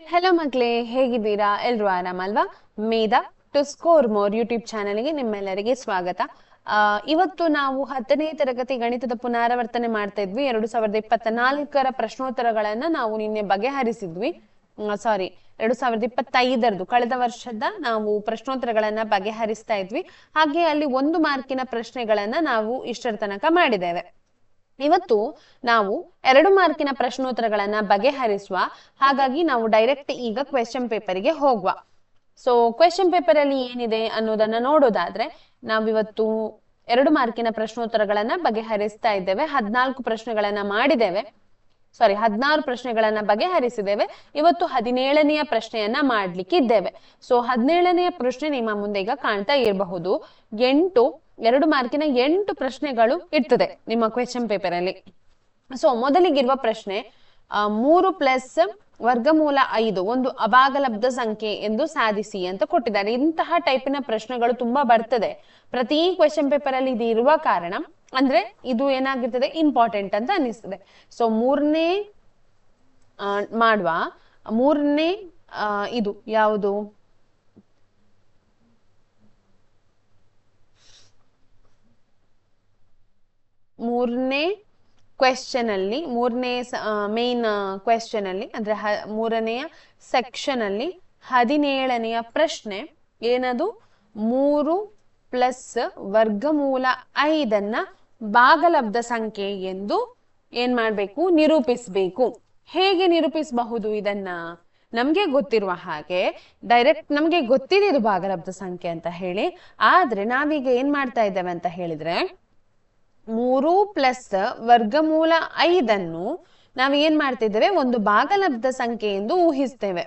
Hello ಮಕ್ಕಳೇ, ಹೇಗಿದ್ದೀರಾ? ಎಲ್ರು ಆರಾಮಲ್ವಾ? ಮೇಧಾ ಟು ಸ್ಕೋರ್ ಮೋರ್ ಯೂಟ್ಯೂಬ್ ಚಾನಲ್ಗೆ ನಿಮ್ಮೆಲ್ಲರಿಗೆ ಸ್ವಾಗತ. ಇವತ್ತು ನಾವು 10ನೇ ತರಗತಿ ಗಣಿತದ ಪುನರಾವರ್ತನೆ ಮಾಡ್ತಾ ಇದ್ವಿ. 2024ರ ಪ್ರಶ್ನೋತ್ತರಗಳನ್ನ ನಾವು ನಿನ್ನೆ ಬಗೆಹರಿಸಿದ್ವಿ. 2025ರದು ಕಳೆದ ವರ್ಷದ ನಾವು ಪ್ರಶ್ನೋತ್ತರಗಳನ್ನ ಬಗೆಹರಿಸ್ತಾ ಇದ್ವಿ. ಹಾಗೆ ಅಲ್ಲಿ 1 ಮಾರ್ಕಿನ ಪ್ರಶ್ನೆಗಳನ್ನ ನಾವು ಇಷ್ಟರ ತನಕ ಮಾಡಿದ್ದೇವೆ. ಇವತ್ತು ನಾವು 2 ಮಾರ್ಕಿನ ಪ್ರಶ್ನೋತ್ತರಗಳನ್ನ ಬಗೆಹರಿಸುವ. ಹಾಗಾಗಿ ನಾವು ಡೈರೆಕ್ಟ್ ಈಗ ಕ್ವೆಶ್ಚನ್ ಪೇಪರ್ಗೆ ಹೋಗುವ. ಸೊ ಕ್ವೆಶ್ಚನ್ ಪೇಪರ್ ಅಲ್ಲಿ ಏನಿದೆ ಅನ್ನೋದನ್ನ ನೋಡೋದಾದ್ರೆ, ನಾವಿವತ್ತು 2 ಮಾರ್ಕಿನ ಪ್ರಶ್ನೋತ್ತರಗಳನ್ನ ಬಗೆಹರಿಸ್ತಾ ಇದ್ದೇವೆ. 14 ಪ್ರಶ್ನೆಗಳನ್ನ ಮಾಡಿದ್ದೇವೆ. 16 ಪ್ರಶ್ನೆಗಳನ್ನ ಬಗೆಹರಿಸಿದ್ದೇವೆ. ಇವತ್ತು 17ನೆಯ ಪ್ರಶ್ನೆಯನ್ನ ಮಾಡ್ಲಿಕ್ಕಿದ್ದೇವೆ. ಸೊ 17ನೆಯ ಪ್ರಶ್ನೆ ನಿಮ್ಮ ಮುಂದೆ ಈಗ ಕಾಣ್ತಾ ಇರಬಹುದು. 2 ಮಾರ್ಕಿನ 8 ಪ್ರಶ್ನೆಗಳು ಇರ್ತದೆ ನಿಮ್ಮ ಕ್ವೆಶ್ಚನ್ ಪೇಪರ್ ಅಲ್ಲಿ. ಸೊ ಮೊದಲಿಗಿರುವ ಪ್ರಶ್ನೆ, 3 ಪ್ಲಸ್ ವರ್ಗಮೂಲ 5 ಒಂದು ಅಭಾಗಲಬ್ಧ ಸಂಖ್ಯೆ ಎಂದು ಸಾಧಿಸಿ ಅಂತ ಕೊಟ್ಟಿದ್ದಾರೆ. ಇಂತಹ ಟೈಪಿನ ಪ್ರಶ್ನೆಗಳು ತುಂಬಾ ಬರ್ತದೆ ಪ್ರತಿ ಕ್ವೆಶ್ಚನ್ ಪೇಪರ್ ಅಲ್ಲಿ. ಇದು ಇರುವ ಕಾರಣ ಅಂದ್ರೆ ಇದು ಏನಾಗಿರ್ತದೆ, ಇಂಪಾರ್ಟೆಂಟ್ ಅಂತ ಅನಿಸ್ತದೆ. ಸೊ ಮೂರನೇ ಇದು ಯಾವುದು, ಮೂರನೇ ಕ್ವೆಶ್ಚನ್ ಅಲ್ಲಿ, ಮೇನ್ ಕ್ವೆಶ್ಚನ್ ಅಲ್ಲಿ ಅಂದ್ರೆ 3ನೇ ಸೆಕ್ಷನ್ ಅಲ್ಲಿ 17ನೆಯ ಪ್ರಶ್ನೆ ಏನದು, 3 ಪ್ಲಸ್ ವರ್ಗಮೂಲ 5 ಭಾಗಲಬ್ಧ ಸಂಖ್ಯೆ ಎಂದು ಏನ್ ಮಾಡ್ಬೇಕು, ನಿರೂಪಿಸಬೇಕು. ಹೇಗೆ ನಿರೂಪಿಸಬಹುದು ಇದನ್ನ? ನಮ್ಗೆ ಗೊತ್ತಿರುವ ಹಾಗೆ ಡೈರೆಕ್ಟ್ ನಮ್ಗೆ ಗೊತ್ತಿದೆ ಇದು ಭಾಗಲಬ್ಧ ಸಂಖ್ಯೆ ಅಂತ ಹೇಳಿ. ಆದ್ರೆ ನಾವೀಗ ಏನ್ ಮಾಡ್ತಾ ಇದ್ದೇವೆ ಅಂತ ಹೇಳಿದ್ರೆ, 3 ಪ್ಲಸ್ ವರ್ಗಮೂಲ 5 ನಾವು ಏನ್ ಮಾಡ್ತಿದ್ದೇವೆ, ಒಂದು ಭಾಗಲಬ್ಧ ಸಂಖ್ಯೆ ಎಂದು ಊಹಿಸ್ತೇವೆ.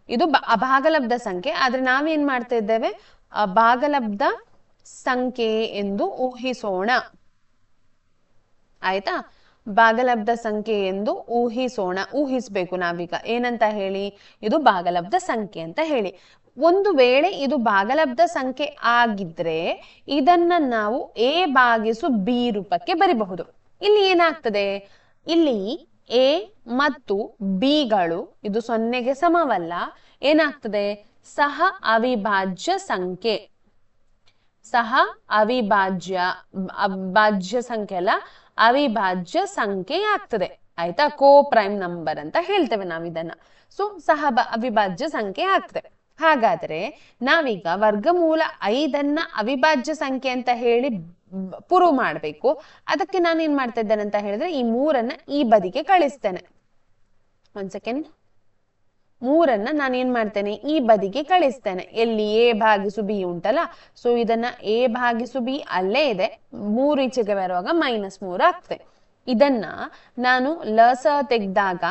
ಇದು ಅಭಾಗಲಬ್ಧ ಸಂಖ್ಯೆ, ಆದ್ರೆ ನಾವೇನ್ ಮಾಡ್ತಾ ಇದ್ದೇವೆ, ಭಾಗಲಬ್ಧ ಸಂಖ್ಯೆ ಎಂದು ಊಹಿಸೋಣ. ಆಯ್ತಾ? ಭಾಗಲಬ್ಧ ಸಂಖ್ಯೆ ಎಂದು ಊಹಿಸ್ಬೇಕು ನಾವೀಗ. ಏನಂತ ಹೇಳಿ, ಇದು ಭಾಗಲಬ್ಧ ಸಂಖ್ಯೆ ಅಂತ ಹೇಳಿ. ಒಂದು ವೇಳೆ ಇದು ಭಾಗಲಬ್ಧ ಸಂಖ್ಯೆ ಆಗಿದ್ರೆ ಇದನ್ನ ನಾವು a ಭಾಗಿಸು b ರೂಪಕ್ಕೆ ಬರಿಬಹುದು. ಇಲ್ಲಿ ಏನಾಗ್ತದೆ, ಇಲ್ಲಿ a ಮತ್ತು b ಗಳು ಇದು 0ಗೆ ಸಮವಲ್ಲ. ಏನಾಗ್ತದೆ, ಸಹ ಅವಿಭಾಜ್ಯ ಸಂಖ್ಯೆ. ಅವಿಭಾಜ್ಯ ಸಂಖ್ಯೆ ಅಲ್ಲ, ಅವಿಭಾಜ್ಯ ಸಂಖ್ಯೆ ಆಗ್ತದೆ. ಆಯ್ತಾ? ಕೋ ಪ್ರೈಮ್ ನಂಬರ್ ಅಂತ ಹೇಳ್ತೇವೆ ನಾವು ಇದನ್ನ. ಸೊ ಅವಿಭಾಜ್ಯ ಸಂಖ್ಯೆ ಆಗ್ತದೆ. ಹಾಗಾದ್ರೆ ನಾವೀಗ ವರ್ಗಮೂಲ 5 ಅವಿಭಾಜ್ಯ ಸಂಖ್ಯೆ ಅಂತ ಹೇಳಿ ಪ್ರೂವ್ ಮಾಡ್ಬೇಕು. ಅದಕ್ಕೆ ನಾನು ಏನ್ ಮಾಡ್ತಾ ಇದ್ದೇನೆ ಅಂತ ಹೇಳಿದ್ರೆ, ಈ 3 ಈ ಬದಿಗೆ ಕಳಿಸ್ತೇನೆ. 1 ಸೆಕೆಂಡ್. 3 ನಾನು ಏನ್ ಮಾಡ್ತೇನೆ, ಈ ಬದಿಗೆ ಕಳಿಸ್ತೇನೆ. ಎಲ್ಲಿ a ಭಾಗಿಸು b ಉಂಟಲ್ಲ, ಸೊ ಇದನ್ನ a ಭಾಗಿಸು b ಅಲ್ಲೇ ಇದೆ. 3 ಈಚೆಗೆ ಬರುವಾಗ -3 ಆಗ್ತದೆ. ಇದನ್ನ ನಾನು ಲಸ ತೆಗೆದಾಗ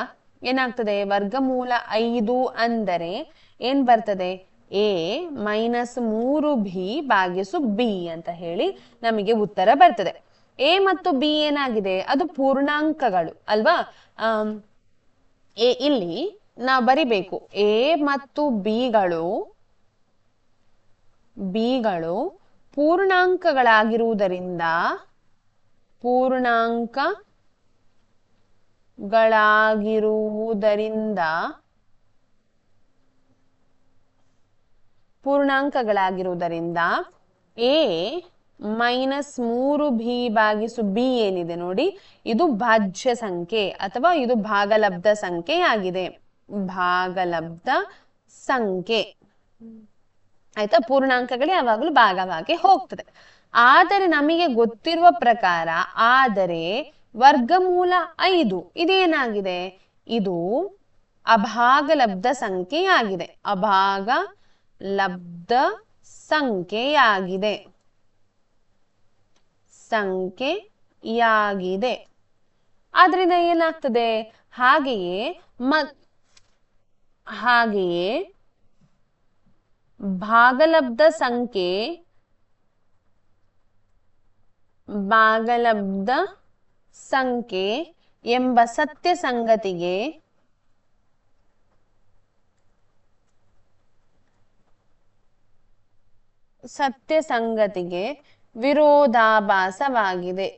ಏನಾಗ್ತದೆ, ವರ್ಗಮೂಲ 5 ಅಂದರೆ ಏನ್ ಬರ್ತದೆ, a -3b ಭಾಗಿಸು b ಅಂತ ಹೇಳಿ ನಮಗೆ ಉತ್ತರ ಬರ್ತದೆ. a ಮತ್ತು b ಏನಾಗಿದೆ, ಅದು ಪೂರ್ಣಾಂಕಗಳು ಅಲ್ವಾ. ಇಲ್ಲಿ ನಾವು ಬರಿಬೇಕು, a ಮತ್ತು b ಗಳು ಪೂರ್ಣಾಂಕಗಳಾಗಿರುವುದರಿಂದ a -3b ಭಾಗಿಸು b ಏನಿದೆ ನೋಡಿ, ಇದು ಭಾಜ್ಯ ಸಂಖ್ಯೆ ಅಥವಾ ಇದು ಭಾಗಲಬ್ಧ ಸಂಖ್ಯೆ ಆಗಿದೆ. ಭಾಗಲಬ್ಧ ಸಂಖ್ಯೆ ಆಯ್ತಾ? ಪೂರ್ಣಾಂಕಗಳು ಯಾವಾಗಲೂ ಭಾಗವಾಗಿ ಹೋಗ್ತದೆ. ಆದರೆ ನಮಗೆ ಗೊತ್ತಿರುವ ಪ್ರಕಾರ, ಆದರೆ ವರ್ಗಮೂಲ 5 ಇದೇನಾಗಿದೆ, ಇದು ಅಭಾಗಲಬ್ಧ ಸಂಖ್ಯೆಯಾಗಿದೆ. ಅಭಾಗಲಬ್ಧ ಸಂಖ್ಯೆಯಾಗಿದೆ. ಆದ್ರಿಂದ ಏನಾಗ್ತದೆ, ಹಾಗೆಯೇ ಭಾಗಲಬ್ಧ ಸಂಖ್ಯೆ ಎಂಬ ಸತ್ಯ ಸಂಗತಿಗೆ ವಿರೋಧಾಭಾಸವಾಗಿದೆ.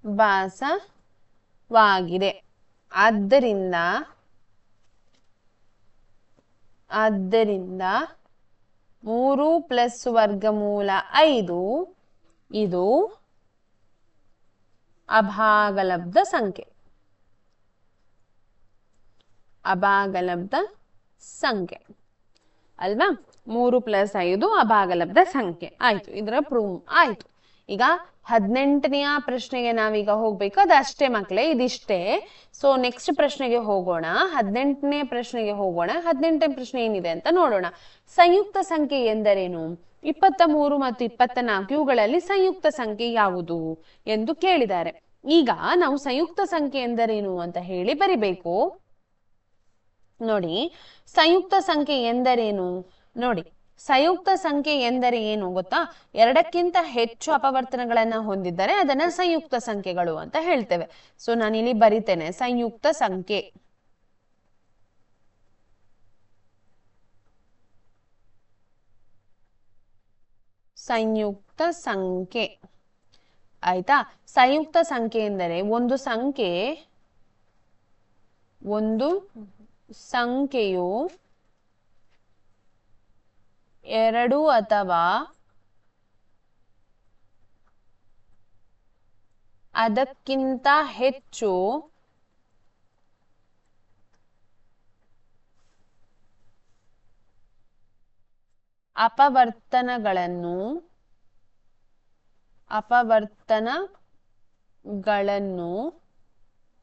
ಭಾಸವಾಗಿದೆ. ವಾಗಿದೆ. ಆದ್ದರಿಂದ 3 ಪ್ಲಸ್ ವರ್ಗಮೂಲ 5 ಇದು ಅಭಾಗಲಬ್ಧ ಸಂಖ್ಯೆ. ಅಭಾಗಲಬ್ಧ ಸಂಖ್ಯೆ ಅಲ್ವಾ? 3 ಪ್ಲಸ್ 5 ಅಭಾಗಲಬ್ಧ ಸಂಖ್ಯೆ ಆಯ್ತು. ಇದರ ಪ್ರೂವ್ ಆಯ್ತು. ಈಗ 18ನೆಯ ಪ್ರಶ್ನೆಗೆ ನಾವೀಗ ಹೋಗ್ಬೇಕು. ಅದಷ್ಟೇ ಮಕ್ಕಳೇ, ಇದಿಷ್ಟೇ. ಸೊ ನೆಕ್ಸ್ಟ್ ಪ್ರಶ್ನೆಗೆ ಹೋಗೋಣ. 18ನೇ ಪ್ರಶ್ನೆಗೆ ಹೋಗೋಣ. 18ನೇ ಪ್ರಶ್ನೆ ಏನಿದೆ ಅಂತ ನೋಡೋಣ. ಸಂಯುಕ್ತ ಸಂಖ್ಯೆ ಎಂದರೇನು? 23 ಮತ್ತು 24 ಇವುಗಳಲ್ಲಿ ಸಂಯುಕ್ತ ಸಂಖ್ಯೆ ಯಾವುದು ಎಂದು ಕೇಳಿದ್ದಾರೆ. ಈಗ ನಾವು ಸಂಯುಕ್ತ ಸಂಖ್ಯೆ ಎಂದರೇನು ಅಂತ ಹೇಳಿ ಬರಿಬೇಕು. ನೋಡಿ, ಸಂಯುಕ್ತ ಸಂಖ್ಯೆ ಎಂದರೇನು? ನೋಡಿ, ಸಂಯುಕ್ತ ಸಂಖ್ಯೆ ಎಂದರೆ ಏನು ಗೊತ್ತಾ? ಎರಡಕ್ಕಿಂತ ಹೆಚ್ಚು ಅಪವರ್ತನಗಳನ್ನ ಹೊಂದಿದ್ದರೆ ಅದನ್ನ ಸಂಯುಕ್ತ ಸಂಖ್ಯೆಗಳು ಅಂತ ಹೇಳ್ತೇವೆ. ಸೊ ನಾನಿಲ್ಲಿ ಬರಿತೇನೆ ಸಂಯುಕ್ತ ಸಂಖ್ಯೆ. ಸಂಯುಕ್ತ ಸಂಖ್ಯೆ ಆಯ್ತಾ? ಸಂಯುಕ್ತ ಸಂಖ್ಯೆ ಎಂದರೆ ಒಂದು ಸಂಖ್ಯೆಯು ಎರಡು ಅಥವಾ ಅದಕ್ಕಿಂತ ಹೆಚ್ಚು ಅಪವರ್ತನಗಳನ್ನು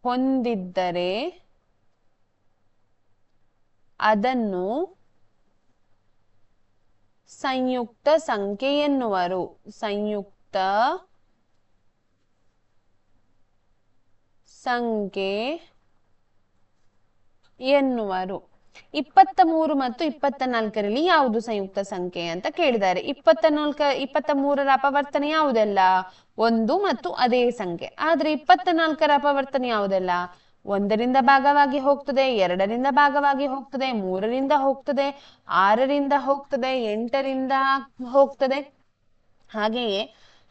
ಹೊಂದಿದ್ದರೆ ಅದನ್ನು ಸಂಯುಕ್ತ ಸಂಖ್ಯೆ ಎನ್ನುವರು. ಸಂಯುಕ್ತ ಸಂಖ್ಯೆ ಎನ್ನುವರು. 23 ಮತ್ತು 24ರಲ್ಲಿ ಯಾವುದು ಸಂಯುಕ್ತ ಸಂಖ್ಯೆ ಅಂತ ಕೇಳಿದ್ದಾರೆ. 23ರ ಅಪವರ್ತನ ಯಾವುದೆಲ್ಲ? 1 ಮತ್ತು ಅದೇ ಸಂಖ್ಯೆ. ಆದ್ರೆ 24ರ ಅಪವರ್ತನ ಯಾವುದೆಲ್ಲ? 1ರಿಂದ ಭಾಗವಾಗಿ ಹೋಗ್ತದೆ, 2ರಿಂದ ಭಾಗವಾಗಿ ಹೋಗ್ತದೆ, 3ರಿಂದ ಹೋಗ್ತದೆ, 6ರಿಂದ ಹೋಗ್ತದೆ, 8ರಿಂದ ಹೋಗ್ತದೆ, ಹಾಗೆಯೇ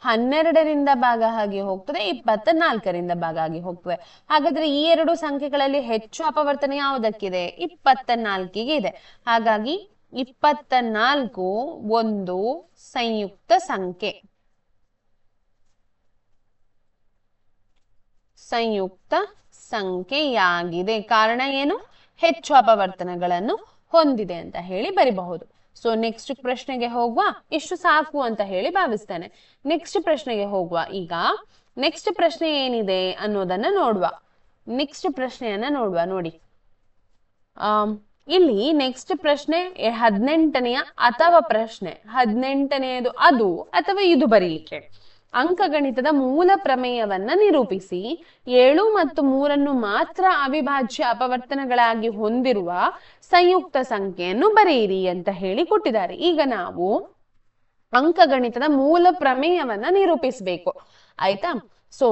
12ರಿಂದ ಭಾಗ ಆಗಿ ಹೋಗ್ತದೆ, 24ರಿಂದ ಭಾಗ ಆಗಿ ಹೋಗ್ತದೆ. ಹಾಗಾದ್ರೆ ಈ ಎರಡು ಸಂಖ್ಯೆಗಳಲ್ಲಿ ಹೆಚ್ಚು ಅಪವರ್ತನ ಯಾವುದಕ್ಕಿದೆ? 24ಗೆ ಇದೆ. ಹಾಗಾಗಿ 24 ಒಂದು ಸಂಯುಕ್ತ ಸಂಖ್ಯೆ. ಸಂಯುಕ್ತ ಸಂಖ್ಯೆಯಾಗಿದೆ. ಕಾರಣ ಏನು? ಹೆಚ್ಚು ಅಪವರ್ತನಗಳನ್ನು ಹೊಂದಿದೆ ಅಂತ ಹೇಳಿ ಬರಿಬಹುದು. ಸೊ ನೆಕ್ಸ್ಟ್ ಪ್ರಶ್ನೆಗೆ ಹೋಗುವ. ಇಷ್ಟು ಸಾಕು ಅಂತ ಹೇಳಿ ಭಾವಿಸ್ತೇನೆ. ನೆಕ್ಸ್ಟ್ ಪ್ರಶ್ನೆಗೆ ಹೋಗುವ. ಈಗ ನೆಕ್ಸ್ಟ್ ಪ್ರಶ್ನೆ ಏನಿದೆ ಅನ್ನೋದನ್ನ ನೋಡುವ. ನೆಕ್ಸ್ಟ್ ಪ್ರಶ್ನೆಯನ್ನ ನೋಡುವ. ನೋಡಿ, ಇಲ್ಲಿ ನೆಕ್ಸ್ಟ್ ಪ್ರಶ್ನೆ 18ನೆಯ ಅಥವಾ ಪ್ರಶ್ನೆ 18ನೇದು ಅದು ಅಥವಾ ಇದು ಬರೀಲಿಕ್ಕೆ. ಅಂಕಗಣಿತದ ಮೂಲ ಪ್ರಮೇಯವನ್ನ ನಿರೂಪಿಸಿ 7 ಮತ್ತು 3 ಮಾತ್ರ ಅವಿಭಾಜ್ಯ ಅಪವರ್ತನಗಳಾಗಿ ಹೊಂದಿರುವ ಸಂಯುಕ್ತ ಸಂಖ್ಯೆಯನ್ನು ಬರೆಯಿರಿ ಅಂತ ಹೇಳಿ ಕೊಟ್ಟಿದ್ದಾರೆ. ಈಗ ನಾವು ಅಂಕಗಣಿತದ ಮೂಲ ಪ್ರಮೇಯವನ್ನ ನಿರೂಪಿಸಬೇಕು. ಆಯ್ತಾ? ಸೊ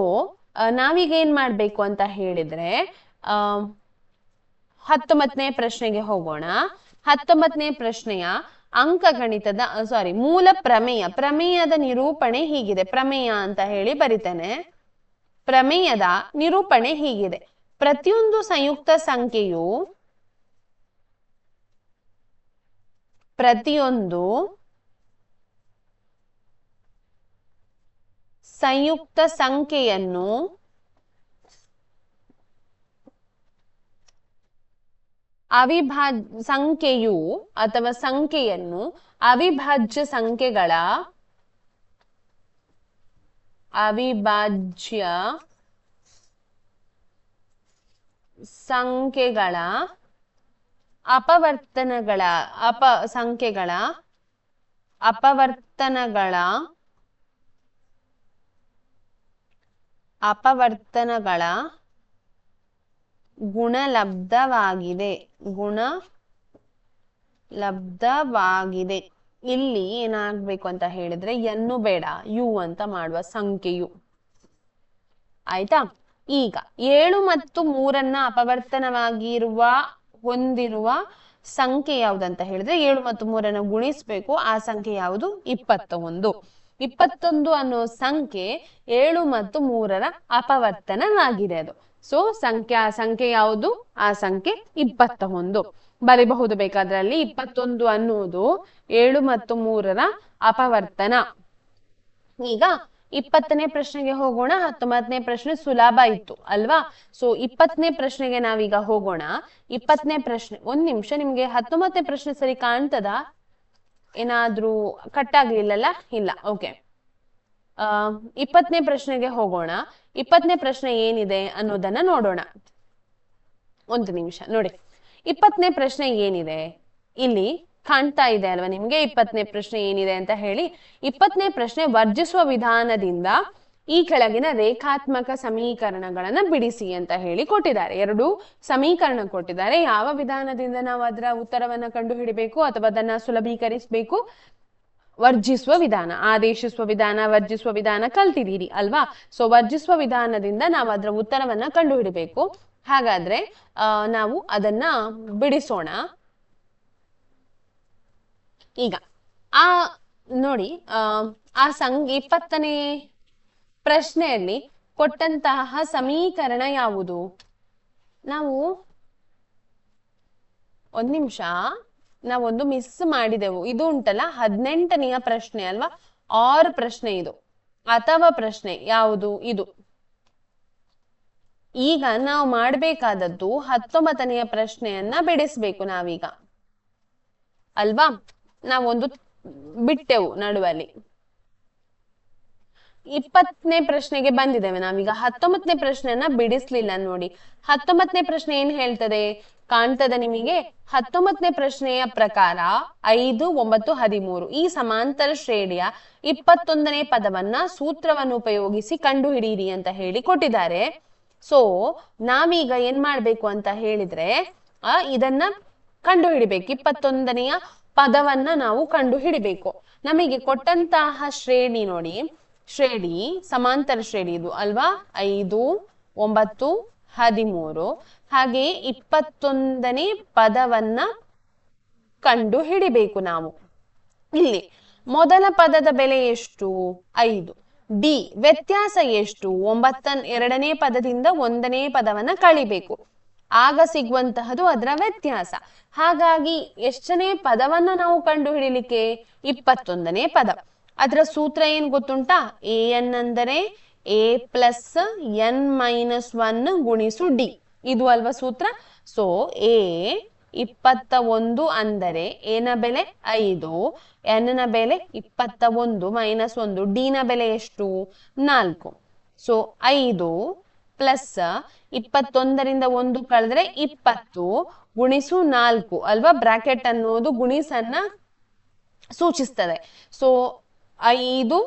ನಾವೀಗ ಏನ್ ಮಾಡ್ಬೇಕು ಅಂತ ಹೇಳಿದ್ರೆ 19ನೇ ಪ್ರಶ್ನೆಗೆ ಹೋಗೋಣ. 19ನೇ ಪ್ರಶ್ನೆಯ ಅಂಕಗಣಿತದ ಮೂಲ ಪ್ರಮೇಯದ ನಿರೂಪಣೆ ಹೀಗಿದೆ. ಪ್ರಮೇಯ ಅಂತ ಹೇಳಿ ಬರಿತೇನೆ. ಪ್ರಮೇಯದ ನಿರೂಪಣೆ ಹೀಗಿದೆ. ಪ್ರತಿಯೊಂದು ಸಂಯುಕ್ತ ಸಂಖ್ಯೆಯು ಪ್ರತಿಯೊಂದು ಸಂಯುಕ್ತ ಸಂಖ್ಯೆಯನ್ನು ಸಂಖ್ಯೆಯು ಅಥವಾ ಸಂಖ್ಯೆಯನ್ನು ಅವಿಭಾಜ್ಯ ಸಂಖ್ಯೆಗಳ ಅಪವರ್ತನಗಳ ಗುಣಲಬ್ಧವಾಗಿದೆ. ಇಲ್ಲಿ ಏನಾಗ್ಬೇಕು ಅಂತ ಹೇಳಿದ್ರೆ ಎನ್ನು ಬೇಡ, ಯು ಅಂತ ಮಾಡುವ ಸಂಖ್ಯೆಯು. ಆಯ್ತಾ? ಈಗ 7 ಮತ್ತು 3 ಅಪವರ್ತನವಾಗಿರುವ ಹೊಂದಿರುವ ಸಂಖ್ಯೆ ಯಾವುದಂತ ಹೇಳಿದ್ರೆ 7 ಮತ್ತು 3 ಗುಣಿಸ್ಬೇಕು. ಆ ಸಂಖ್ಯೆ ಯಾವುದು? 21. 21 ಅನ್ನೋ ಸಂಖ್ಯೆ 7 ಮತ್ತು 3 ಅಪವರ್ತನವಾಗಿದೆ. ಅದು ಸೊ ಸಂಖ್ಯೆ ಯಾವುದು? ಆ ಸಂಖ್ಯೆ 21 ಬರಿಬಹುದು ಬೇಕಾದ್ರೆ. ಅಲ್ಲಿ 21 ಅನ್ನುವುದು 7 ಮತ್ತು 3ರ ಅಪವರ್ತನ. ಈಗ 20ನೇ ಪ್ರಶ್ನೆಗೆ ಹೋಗೋಣ. 19ನೇ ಪ್ರಶ್ನೆ ಸುಲಭ ಇತ್ತು ಅಲ್ವಾ? ಸೊ 20ನೇ ಪ್ರಶ್ನೆಗೆ ನಾವೀಗ ಹೋಗೋಣ. 20ನೇ ಪ್ರಶ್ನೆ, ಒಂದ್ ನಿಮಿಷ, ನಿಮ್ಗೆ 19ನೇ ಪ್ರಶ್ನೆ ಸರಿ ಕಾಣ್ತದಾ? ಏನಾದ್ರೂ ಕಟ್ ಆಗ್ಲಿಲ್ಲಲ್ಲ? ಇಲ್ಲ, ಓಕೆ. 20ನೇ ಪ್ರಶ್ನೆಗೆ ಹೋಗೋಣ. 20ನೇ ಪ್ರಶ್ನೆ ಏನಿದೆ ಅನ್ನೋದನ್ನ ನೋಡೋಣ. ಒಂದು ನಿಮಿಷ ನೋಡಿ. 20ನೇ ಪ್ರಶ್ನೆ ಏನಿದೆ ಇಲ್ಲಿ ಕಾಣ್ತಾ ಇದೆ ಅಲ್ವಾ ನಿಮ್ಗೆ? 20ನೇ ಪ್ರಶ್ನೆ ಏನಿದೆ ಅಂತ ಹೇಳಿ. 20ನೇ ಪ್ರಶ್ನೆ ವರ್ಜಿಸುವ ವಿಧಾನದಿಂದ ಈ ಕೆಳಗಿನ ರೇಖಾತ್ಮಕ ಸಮೀಕರಣಗಳನ್ನ ಬಿಡಿಸಿ ಅಂತ ಹೇಳಿ ಕೊಟ್ಟಿದ್ದಾರೆ. 2 ಸಮೀಕರಣ ಕೊಟ್ಟಿದ್ದಾರೆ. ಯಾವ ವಿಧಾನದಿಂದ ನಾವು ಅದರ ಉತ್ತರವನ್ನ ಕಂಡು ಹಿಡಿಬೇಕು ಅಥವಾ ಅದನ್ನ ಸುಲಭೀಕರಿಸಬೇಕು? ವರ್ಜಿಸುವ ವಿಧಾನ, ಆದೇಶಿಸುವ ವಿಧಾನ, ವರ್ಜಿಸುವ ವಿಧಾನ ಕಲ್ತಿದ್ದೀರಿ ಅಲ್ವಾ? ಸೊ ವರ್ಜಿಸುವ ವಿಧಾನದಿಂದ ನಾವು ಅದರ ಉತ್ತರವನ್ನ ಕಂಡು ಹಿಡಿಬೇಕು. ಹಾಗಾದ್ರೆ ನಾವು ಅದನ್ನ ಬಿಡಿಸೋಣ. ಈಗ ನೋಡಿ, 20ನೇ ಪ್ರಶ್ನೆಯಲ್ಲಿ ಕೊಟ್ಟಂತಹ ಸಮೀಕರಣ ಯಾವುದು? ನಾವು ಒಂದ್ ನಿಮಿಷ, ನಾವೊಂದು ಮಿಸ್ ಮಾಡಿದೆವು. ಇದು ಉಂಟಲ್ಲ 18ನೆಯ ಪ್ರಶ್ನೆ ಅಲ್ವಾ? ಆರ್ ಪ್ರಶ್ನೆ ಇದು, ಅಥವಾ ಪ್ರಶ್ನೆ ಯಾವುದು ಇದು. ಈಗ ನಾವು ಮಾಡಬೇಕಾದದ್ದು 19ನೆಯ ಪ್ರಶ್ನೆಯನ್ನ ಬಿಡಿಸ್ಬೇಕು ನಾವೀಗ ಅಲ್ವಾ? ನಾವೊಂದು ಬಿಟ್ಟೆವು ನಡುವಲ್ಲಿ. 20ನೇ ಪ್ರಶ್ನೆಗೆ ಬಂದಿದ್ದೇವೆ ನಾವೀಗ. 19ನೇ ಪ್ರಶ್ನೆಯನ್ನ ಬಿಡಿಸ್ಲಿಲ್ಲ ನೋಡಿ. 19ನೇ ಪ್ರಶ್ನೆ ಏನ್ ಹೇಳ್ತದೆ ಕಾಣ್ತದ ನಿಮಗೆ? 19ನೇ ಪ್ರಶ್ನೆಯ ಪ್ರಕಾರ 5, 9, 13 ಈ ಸಮಾಂತರ ಶ್ರೇಣಿಯ 21ನೇ ಪದವನ್ನ ಸೂತ್ರವನ್ನು ಉಪಯೋಗಿಸಿ ಕಂಡು ಹಿಡಿಯಿರಿ ಅಂತ ಹೇಳಿ ಕೊಟ್ಟಿದ್ದಾರೆ. ಸೊ ನಾವೀಗ ಏನ್ ಮಾಡ್ಬೇಕು ಅಂತ ಹೇಳಿದ್ರೆ ಇದನ್ನ ಕಂಡು ಹಿಡಿಬೇಕು. 21ನೆಯ ಪದವನ್ನ ನಾವು ಕಂಡು ಹಿಡಿಬೇಕು. ನಮಗೆ ಕೊಟ್ಟಂತಹ ಶ್ರೇಣಿ ನೋಡಿ, ಶ್ರೇಣಿ ಸಮಾಂತರ ಶ್ರೇಣಿ ಇದು ಅಲ್ವಾ? 5, 9, 13. ಹಾಗೆ 21ನೇ ಪದವನ್ನ ಕಂಡು ಹಿಡಿಬೇಕು ನಾವು. ಇಲ್ಲಿ ಮೊದಲ ಪದದ ಬೆಲೆ ಎಷ್ಟು? 5. ಡಿ ವ್ಯತ್ಯಾಸ ಎಷ್ಟು? 9 ಎರಡನೇ ಪದದಿಂದ 1ನೇ ಪದವನ್ನ ಕಳಿಬೇಕು, ಆಗ ಸಿಗುವಂತಹದ್ದು ಅದರ ವ್ಯತ್ಯಾಸ. ಹಾಗಾಗಿ ಎಷ್ಟನೇ ಪದವನ್ನ ನಾವು ಕಂಡು ಹಿಡಿಲಿಕ್ಕೆ? 21ನೇ ಪದ. ಅದರ ಸೂತ್ರ ಏನ್ ಗೊತ್ತುಂಟಾ? an ಅಂದರೆ a ಪ್ಲಸ್ n-1 ಗುಣಿಸು ಡಿ. ಇದು ಅಲ್ವಾ ಸೂತ್ರ? ಸೊ a 21 ಅಂದರೆ a ನ ಬೆಲೆ 5, n ನ ಬೆಲೆ 21 ಮೈನಸ್ 1, ಡಿ ನ ಬೆಲೆ ಎಷ್ಟು? 4. ಸೊ 5 ಪ್ಲಸ್ 21ರಿಂದ 1 ಕಳೆದ್ರೆ 20 ಗುಣಿಸು 4 ಅಲ್ವಾ? ಬ್ರಾಕೆಟ್ ಅನ್ನೋದು ಗುಣಿಸನ್ನ ಸೂಚಿಸ್ತದೆ. ಸೊ 5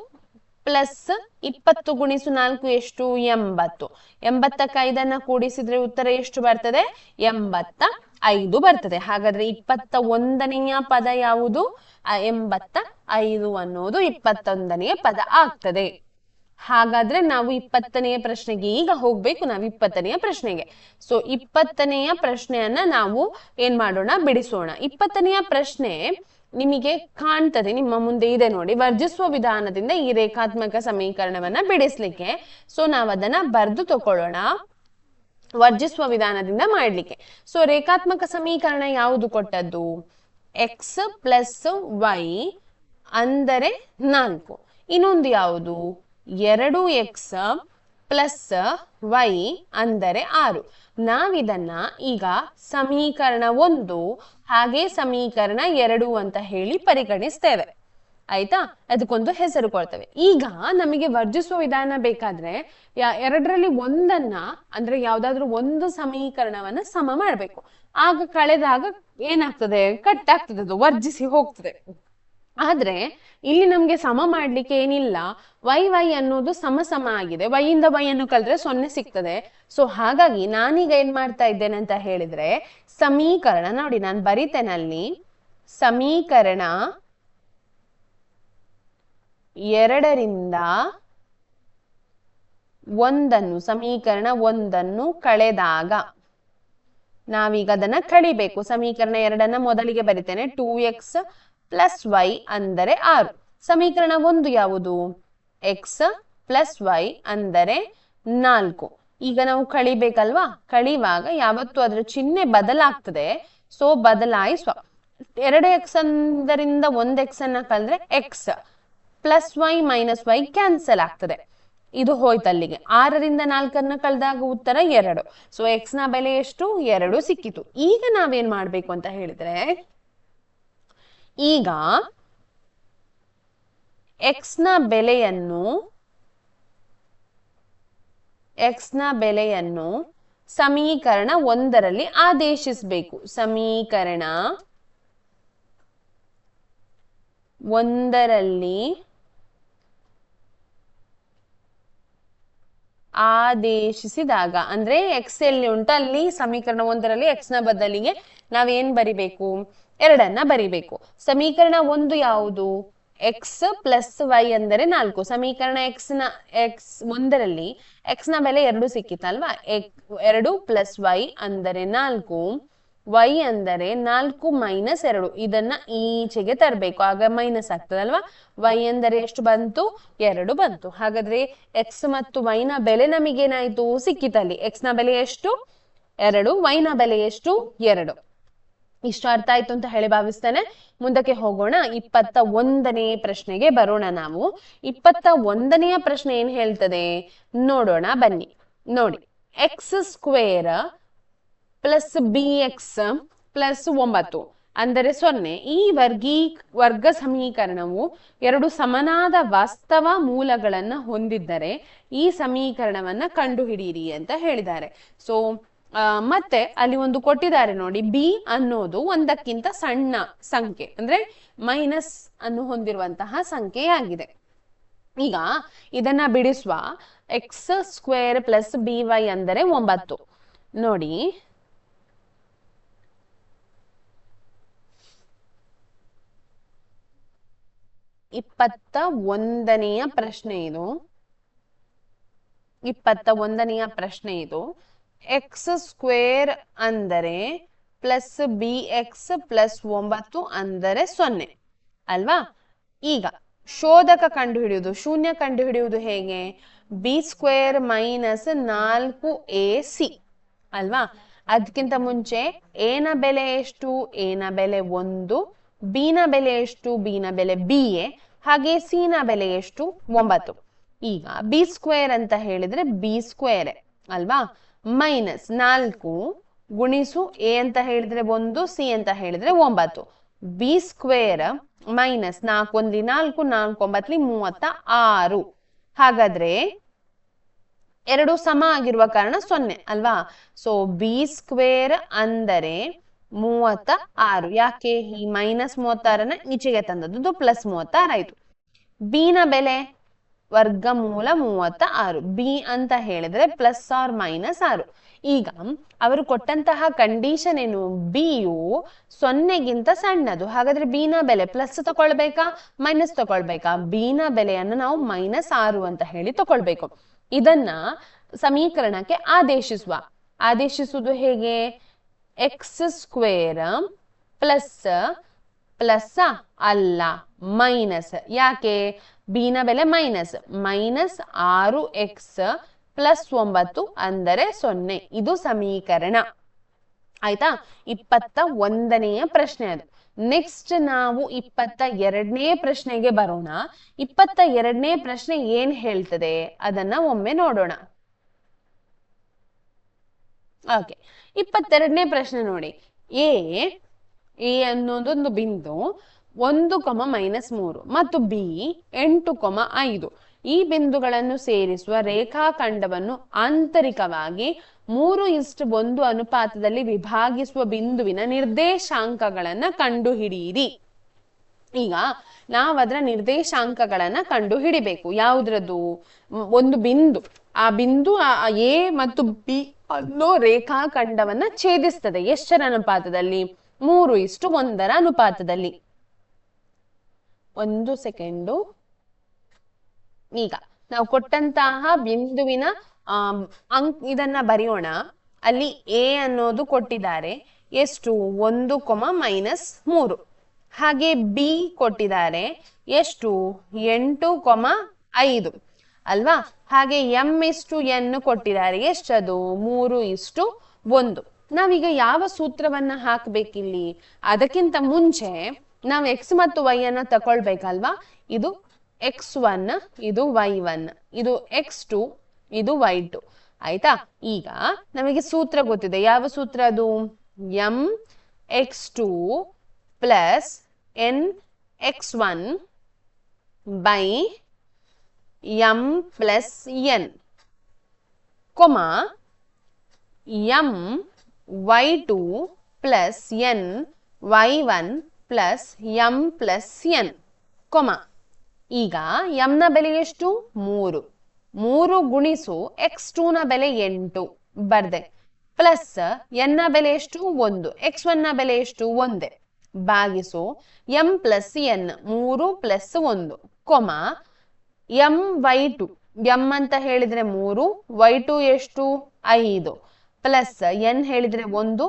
ಪ್ಲಸ್ 20 ಗುಣಿಸು 4 ಎಷ್ಟು? 80. 80ಕ್ಕೆ 5ನ್ನ ಕೂಡಿಸಿದ್ರೆ ಉತ್ತರ ಎಷ್ಟು ಬರ್ತದೆ? 85 ಬರ್ತದೆ. ಹಾಗಾದ್ರೆ 21ನೆಯ ಪದ ಯಾವುದು? 85 ಅನ್ನೋದು 21ನೆಯ ಪದ ಆಗ್ತದೆ. ಹಾಗಾದ್ರೆ ನಾವು 20ನೆಯ ಪ್ರಶ್ನೆಗೆ ಈಗ ಹೋಗ್ಬೇಕು. ನಾವು 20ನೆಯ ಪ್ರಶ್ನೆಗೆ. ಸೊ 20ನೆಯ ಪ್ರಶ್ನೆಯನ್ನ ನಾವು ಏನ್ ಮಾಡೋಣ? ಬಿಡಿಸೋಣ. 20ನೆಯ ಪ್ರಶ್ನೆ ನಿಮಗೆ ಕಾಣ್ತದೆ, ನಿಮ್ಮ ಮುಂದೆ ಇದೆ ನೋಡಿ. ವರ್ಜಿಸುವ ವಿಧಾನದಿಂದ ಈ ರೇಖಾತ್ಮಕ ಸಮೀಕರಣವನ್ನ ಬಿಡಿಸ್ಲಿಕ್ಕೆ. ಸೊ ನಾವು ಅದನ್ನ ಬರೆದು ತಕೊಳ್ಳೋಣ ವರ್ಜಿಸುವ ವಿಧಾನದಿಂದ ಮಾಡ್ಲಿಕ್ಕೆ. ಸೊ ರೇಖಾತ್ಮಕ ಸಮೀಕರಣ ಯಾವುದು ಕೊಟ್ಟದ್ದು? x ಪ್ಲಸ್ y ಅಂದರೆ 4. ಇನ್ನೊಂದು ಯಾವುದು? 2x ಪ್ಲಸ್ y ಅಂದರೆ 6. ನಾವಿದನ್ನ ಈಗ ಸಮೀಕರಣ 1 ಹಾಗೆ ಸಮೀಕರಣ 2 ಅಂತ ಹೇಳಿ ಪರಿಗಣಿಸ್ತೇವೆ. ಆಯ್ತಾ? ಅದಕ್ಕೊಂದು ಹೆಸರು ಕೊಡ್ತೇವೆ. ಈಗ ನಮಗೆ ವರ್ಜಿಸುವ ವಿಧಾನ ಬೇಕಾದ್ರೆ ಎರಡರಲ್ಲಿ ಒಂದನ್ನ, ಅಂದ್ರೆ ಯಾವ್ದಾದ್ರು ಒಂದು ಸಮೀಕರಣವನ್ನ ಸಮ ಮಾಡ್ಬೇಕು. ಆಗ ಕಳೆದಾಗ ಏನಾಗ್ತದೆ? ಕಟ್ ಆಗ್ತದೆ, ಅದು ವರ್ಜಿಸಿ ಹೋಗ್ತದೆ. ಆದ್ರೆ ಇಲ್ಲಿ ನಮ್ಗೆ ಸಮ ಮಾಡ್ಲಿಕ್ಕೆ ಏನಿಲ್ಲ. y ಅನ್ನೋದು ಸಮ ಆಗಿದೆ. y ಇಂದ y ಅನ್ನು ಕಳೆದ್ರೆ 0 ಸಿಗ್ತದೆ. ಸೊ ಹಾಗಾಗಿ ನಾನೀಗ ಏನ್ ಮಾಡ್ತಾ ಇದ್ದೇನೆ ಅಂತ ಹೇಳಿದ್ರೆ, ಸಮೀಕರಣ ನೋಡಿ, ನಾನು ಬರಿತೇನಲ್ಲಿ ಸಮೀಕರಣ 2ರಿಂದ 1 ಸಮೀಕರಣ 1 ಕಳೆದಾಗ ನಾವೀಗ ಅದನ್ನ ಕಳಿಬೇಕು. ಸಮೀಕರಣ 2 ಮೊದಲಿಗೆ ಬರಿತೇನೆ. 2x ಪ್ಲಸ್ y ಅಂದರೆ 6. ಸಮೀಕರಣ 1 ಯಾವುದು? x ಪ್ಲಸ್ y ಅಂದರೆ 4. ಈಗ ನಾವು ಕಳಿಬೇಕಲ್ವಾ, ಕಳಿಯುವಾಗ ಯಾವತ್ತು ಅದರ ಚಿಹ್ನೆ ಬದಲಾಗ್ತದೆ. ಸೊ ಬದಲಾಯಿಸುವ. 2x ಅಂದರಿಂದ 1x ಅನ್ನ ಕಳೆದ್ರೆ x plus y minus y cancel ಆಗ್ತದೆ. ಇದು ಹೋಯ್ತಲ್ಲಿಗೆ. 6ರಿಂದ 4 ಕಳೆದಾಗ ಉತ್ತರ 2. ಸೊ x ನ ಬೆಲೆ ಎಷ್ಟು? 2 ಸಿಕ್ಕಿತು. ಈಗ ನಾವೇನ್ ಮಾಡ್ಬೇಕು ಅಂತ ಹೇಳಿದ್ರೆ, ಈಗ x ನ ಬೆಲೆಯನ್ನು ಸಮೀಕರಣ 1ರಲ್ಲಿ ಆದೇಶಿಸಬೇಕು. ಸಮೀಕರಣ 1ರಲ್ಲಿ ಆದೇಶಿಸಿದಾಗ, ಅಂದ್ರೆ x ಎಲ್ಲಿ ಉಂಟು ಅಲ್ಲಿ ಸಮೀಕರಣ 1ರಲ್ಲಿ x ನ ಬದಲಿಗೆ ನಾವೇನ್ ಬರಿಬೇಕು? 2 ಬರಿಬೇಕು. ಸಮೀಕರಣ 1 ಯಾವುದು? x ಪ್ಲಸ್ y ಅಂದರೆ 4. ಸಮೀಕರಣ x 1ರಲ್ಲಿ x ನ ಬೆಲೆ 2 ಸಿಕ್ಕಿತಲ್ವಾ? 2 ಪ್ಲಸ್ y ಅಂದರೆ 4, y ಅಂದರೆ 4 ಮೈನಸ್ 2. ಇದನ್ನ ಈಚೆಗೆ ತರಬೇಕು, ಆಗ ಮೈನಸ್ ಆಗ್ತದಲ್ವಾ? y ಅಂದರೆ ಎಷ್ಟು ಬಂತು? 2 ಬಂತು. ಹಾಗಾದ್ರೆ x ಮತ್ತು y ನ ಬೆಲೆ ನಮಗೇನಾಯ್ತು? ಸಿಕ್ಕಿತಲ್ಲಿ. x ನ ಬೆಲೆ ಎಷ್ಟು? 2, y ನ ಬೆಲೆ ಎಷ್ಟು? 2. ಇಷ್ಟು ಅರ್ಥ ಆಯ್ತು ಅಂತ ಹೇಳಿ ಭಾವಿಸ್ತೇನೆ. ಮುಂದಕ್ಕೆ ಹೋಗೋಣ. 21ನೇ ಪ್ರಶ್ನೆಗೆ ಬರೋಣ ನಾವು. 21ನೆಯ ಪ್ರಶ್ನೆ ಏನ್ ಹೇಳ್ತದೆ ನೋಡೋಣ ಬನ್ನಿ. ನೋಡಿ, x² ಪ್ಲಸ್ bx ಪ್ಲಸ್ 9 ಅಂದರೆ 0. ಈ ವರ್ಗ ಸಮೀಕರಣವು 2 ಸಮನಾದ ವಾಸ್ತವ ಮೂಲಗಳನ್ನ ಹೊಂದಿದ್ದರೆ ಈ ಸಮೀಕರಣವನ್ನ ಕಂಡುಹಿಡಿಯಿರಿ ಅಂತ ಹೇಳಿದ್ದಾರೆ. ಸೊ ಮತ್ತೆ ಅಲ್ಲಿ ಒಂದು ಕೊಟ್ಟಿದ್ದಾರೆ ನೋಡಿ, ಬಿ ಅನ್ನೋದು 1ಕ್ಕಿಂತ ಸಣ್ಣ ಸಂಖ್ಯೆ, ಅಂದ್ರೆ ಮೈನಸ್ ಅನ್ನು ಹೊಂದಿರುವಂತಹ ಸಂಖ್ಯೆಯಾಗಿದೆ. ಈಗ ಇದನ್ನ ಬಿಡಿಸುವ. x² ಪ್ಲಸ್ by ಅಂದರೆ 9. ನೋಡಿ, 21ನೆಯ ಪ್ರಶ್ನೆ ಇದು. 21ನೆಯ ಪ್ರಶ್ನೆ ಇದು. x² ಅಂದರೆ ಪ್ಲಸ್ bx ಪ್ಲಸ್ 9 ಅಂದರೆ 0 ಅಲ್ವಾ? ಈಗ ಶೋಧಕ ಕಂಡುಹಿಡಿಯುವುದು, ಶೂನ್ಯ ಕಂಡುಹಿಡಿಯುವುದು ಹೇಗೆ? b² ಮೈನಸ್ 4ac ಅಲ್ವಾ? ಅದಕ್ಕಿಂತ ಮುಂಚೆ a ನ ಬೆಲೆ ಎಷ್ಟು? a ನ ಬೆಲೆ 1, b ನ ಬೆಲೆ ಎಷ್ಟು? b ನ ಬೆಲೆ ba, ಹಾಗೆ c ನ ಬೆಲೆ ಎಷ್ಟು? 9. ಈಗ b² ಅಂತ ಹೇಳಿದ್ರೆ b² ಅಲ್ವಾ? ಮೈನಸ್ 4 ಗುಣಿಸು a ಅಂತ ಹೇಳಿದ್ರೆ 1, c ಅಂತ ಹೇಳಿದ್ರೆ 9. b² minus 4 1 4, 4 9 36. ಹಾಗಾದ್ರೆ 2 ಸಮ ಆಗಿರುವ ಕಾರಣ 0 ಅಲ್ವಾ? ಸೊ b² ಅಂದರೆ 36. ಯಾಕೆ ಈ ಮೈನಸ್ 36ನ ಈಚೆಗೆ ತಂದದ್ದು? ಪ್ಲಸ್ 36 ಆಯ್ತು. b ನ ಬೆಲೆ ವರ್ಗಮೂಲ 36. ಬಿ ಅಂತ ಹೇಳಿದ್ರೆ ಪ್ಲಸ್ ಆರ್ ಮೈನಸ್ 6. ಈಗ ಅವರು ಕೊಟ್ಟಂತಹ ಕಂಡೀಷನ್ ಏನು? ಬಿಯು 0ಗಿಂತ ಸಣ್ಣದು. ಹಾಗಾದ್ರೆ ಬಿ ನ ಬೆಲೆ ಪ್ಲಸ್ ತಗೊಳ್ಬೇಕಾ ಮೈನಸ್ ತಗೊಳ್ಬೇಕಾ? ಬಿ ನ ಬೆಲೆಯನ್ನು ನಾವು -6 ಅಂತ ಹೇಳಿ ತಗೊಳ್ಬೇಕು. ಇದನ್ನ ಸಮೀಕರಣಕ್ಕೆ ಆದೇಶಿಸುವುದು ಹೇಗೆ? x² ಪ್ಲಸ್ ಅಲ್ಲ ಮೈನಸ್. ಯಾಕೆ? ಬಿ ನ ಬೆಲೆ ಮೈನಸ್ 6x ಪ್ಲಸ್ 9 ಅಂದರೆ 0. ಇದು ಸಮೀಕರಣ ಆಯ್ತಾ? 21ನೆಯ ಪ್ರಶ್ನೆ ಅದು. ನೆಕ್ಸ್ಟ್ ನಾವು 22ನೇ ಪ್ರಶ್ನೆಗೆ ಬರೋಣ. 22ನೇ ಪ್ರಶ್ನೆ ಏನ್ ಹೇಳ್ತದೆ ಅದನ್ನ ಒಮ್ಮೆ ನೋಡೋಣ. ಓಕೆ, 22ನೇ ಪ್ರಶ್ನೆ ನೋಡಿ. ಎ ಅನ್ನೋದೊಂದು ಬಿಂದು 1,-3 ಮತ್ತು ಬಿ 8,5 ಈ ಬಿಂದುಗಳನ್ನು ಸೇರಿಸುವ ರೇಖಾಖಂಡವನ್ನು ಆಂತರಿಕವಾಗಿ 3:1 ಅನುಪಾತದಲ್ಲಿ ವಿಭಾಗಿಸುವ ಬಿಂದುವಿನ ನಿರ್ದೇಶಾಂಕಗಳನ್ನ ಕಂಡುಹಿಡಿಯಿರಿ. ಈಗ ನಾವು ಅದರ ನಿರ್ದೇಶಾಂಕಗಳನ್ನ ಕಂಡು ಹಿಡಿಬೇಕು. ಯಾವುದ್ರದ್ದು? ಒಂದು ಬಿಂದು, ಆ ಬಿಂದು ಎ ಮತ್ತು ಬಿ ಅನ್ನೋ ರೇಖಾಖಂಡವನ್ನ ಛೇದಿಸ್ತದೆ. ಎಷ್ಟರ ಅನುಪಾತದಲ್ಲಿ? 3:1 ಅನುಪಾತದಲ್ಲಿ. 1 ಸೆಕೆಂಡು. ಈಗ ನಾವು ಕೊಟ್ಟಂತಹ ಬಿಂದುವಿನ ಇದನ್ನ ಬರೆಯೋಣ. ಅಲ್ಲಿ ಎ ಅನ್ನೋದು ಕೊಟ್ಟಿದ್ದಾರೆ ಎಷ್ಟು? 1,-3. ಹಾಗೆ ಬಿ ಕೊಟ್ಟಿದ್ದಾರೆ ಎಷ್ಟು? 8,5. ಅಲ್ವಾ? ಹಾಗೆ m/n ಕೊಟ್ಟಿದ್ದಾರೆ. ಎಷ್ಟದು? 3:1. ನಾವೀಗ ಯಾವ ಸೂತ್ರವನ್ನ ಹಾಕ್ಬೇಕಿಲ್ಲಿ? ಅದಕ್ಕಿಂತ ಮುಂಚೆ ನಾವು x ಮತ್ತು y ಅನ್ನ ತಕೊಳ್ಬೇಕಲ್ವಾ? ಇದು x1, ಇದು y1, ಇದು x2, ಇದು y2. ಆಯ್ತಾ? ಈಗ ನಮಗೆ ಸೂತ್ರ ಗೊತ್ತಿದೆ. ಯಾವ ಸೂತ್ರ ಅದು? mx2 plus nx1 by m plus n, ಕೊಮ m y2 plus n y1 plus m plus n, ಕೊಮ ಈಗ m ನ ಬೆಲೆ ಎಷ್ಟು? 3. 3 ಗುಣಿಸು x2 ನ ಬೆಲೆ 8 ಬರ್ದೆ, ಪ್ಲಸ್ n ನ ಬೆಲೆ ಎಷ್ಟು? 1. x1 ನ ಬೆಲೆ ಎಷ್ಟು? 1. ಭಾಗಿಸು m plus n, 3 plus 1, ಕೊಮ m y2, m ಅಂತ ಹೇಳಿದ್ರೆ 3, y2 ಎಷ್ಟು? 5, ಪ್ಲಸ್ n ಹೇಳಿದ್ರೆ 1,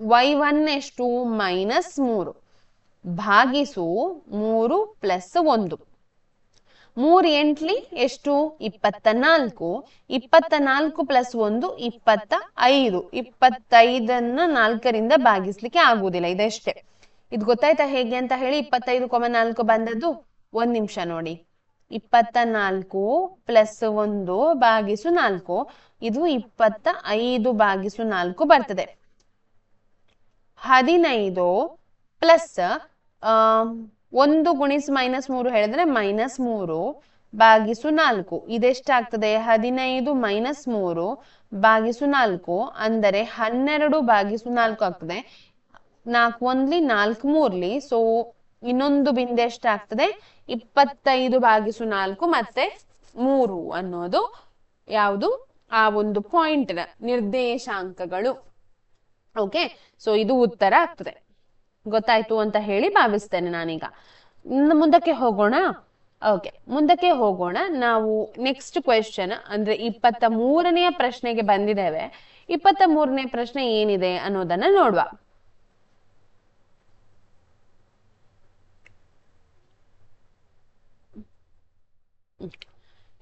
y1 ಎಷ್ಟು? -3, ಭಾಗಿಸು 3 ಪ್ಲಸ್ 1. 3 ಎಂಟ್ಲಿ ಎಷ್ಟು? 24. 24 ಪ್ಲಸ್ 1 25. 25 4ರಿಂದ ಭಾಗಿಸ್ಲಿಕ್ಕೆ ಆಗುವುದಿಲ್ಲ. ಇದಷ್ಟೇ. ಇದು ಗೊತ್ತಾಯ್ತಾ ಹೇಗೆ ಅಂತ ಹೇಳಿ? 25,4 ಬಂದದ್ದು. 1 ನಿಮಿಷ ನೋಡಿ. 24 ಪ್ಲಸ್ 1 ಭಾಗಿಸು 4, ಇದು 25/4 ಬರ್ತದೆ. 15 ಪ್ಲಸ್ 1 ಗುಣಿಸು -3 ಹೇಳಿದ್ರೆ -3 ಭಾಗಿಸು 4, ಇದೆಷ್ಟಾಗ್ತದೆ? 15 -3 ಭಾಗಿಸು 4 ಅಂದರೆ 12/4 ಆಗ್ತದೆ. 4 1 4 3, ಸೊ ಇನ್ನೊಂದು ಬಿಂದು ಎಷ್ಟಾಗ್ತದೆ? 25/4 ಮತ್ತೆ 3 ಅನ್ನೋದು ಯಾವುದು? ಆ ಒಂದು ಪಾಯಿಂಟ್ನ ನಿರ್ದೇಶಾಂಕಗಳು. ಓಕೆ, ಸೊ ಇದು ಉತ್ತರ ಆಗ್ತದೆ. ಗೊತ್ತಾಯ್ತು ಅಂತ ಹೇಳಿ ಭಾವಿಸ್ತೇನೆ ನಾನೀಗ. ಮುಂದಕ್ಕೆ ಹೋಗೋಣ. ಓಕೆ, ಮುಂದಕ್ಕೆ ಹೋಗೋಣ. ನಾವು ನೆಕ್ಸ್ಟ್ ಕ್ವೆಶ್ಚನ್ ಅಂದ್ರೆ 23ನೇ ಪ್ರಶ್ನೆಗೆ ಬಂದಿದ್ದೇವೆ. 23ನೇ ಪ್ರಶ್ನೆ ಏನಿದೆ ಅನ್ನೋದನ್ನ ನೋಡುವ.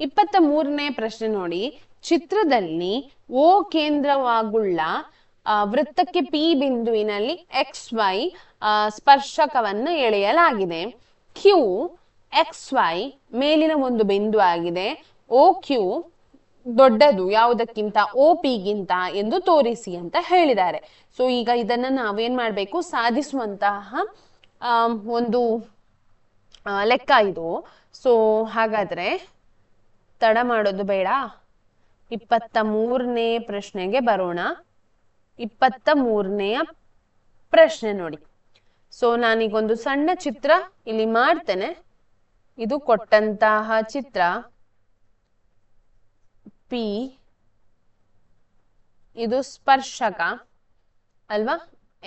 ಇಪ್ಪತ್ತ 23ನೇ ಪ್ರಶ್ನೆ ನೋಡಿ. ಚಿತ್ರದಲ್ಲಿ O ಕೇಂದ್ರವಾಗುಳ್ಳ ವೃತ್ತಕ್ಕೆ P ಬಿಂದುವಿನಲ್ಲಿ XY ಸ್ಪರ್ಶಕವನ್ನು ಎಳೆಯಲಾಗಿದೆ. Q XY ಮೇಲಿನ ಒಂದು ಬಿಂದು ಆಗಿದೆ. OQ ದೊಡ್ಡದು ಯಾವುದಕ್ಕಿಂತ? OP ಗಿಂತ ಎಂದು ತೋರಿಸಿ ಅಂತ ಹೇಳಿದ್ದಾರೆ. ಸೊ ಈಗ ಇದನ್ನ ನಾವೇನ್ ಮಾಡ್ಬೇಕು? ಸಾಧಿಸುವಂತಹ ಒಂದು ಲೆಕ್ಕ ಇದು. ಸೊ ಹಾಗಾದ್ರೆ ತಡ ಮಾಡೋದು ಬೇಡ, 23ನೇ ಪ್ರಶ್ನೆಗೆ ಬರೋಣ. 23ನೇಯ ಪ್ರಶ್ನೆ ನೋಡಿ. ಸೊ ನಾನೀಗೊಂದು ಸಣ್ಣ ಚಿತ್ರ ಇಲ್ಲಿ ಮಾಡ್ತೇನೆ. ಇದು ಕೊಟ್ಟಂತಹ ಚಿತ್ರ P, ಇದು ಸ್ಪರ್ಶಕ ಅಲ್ವಾ?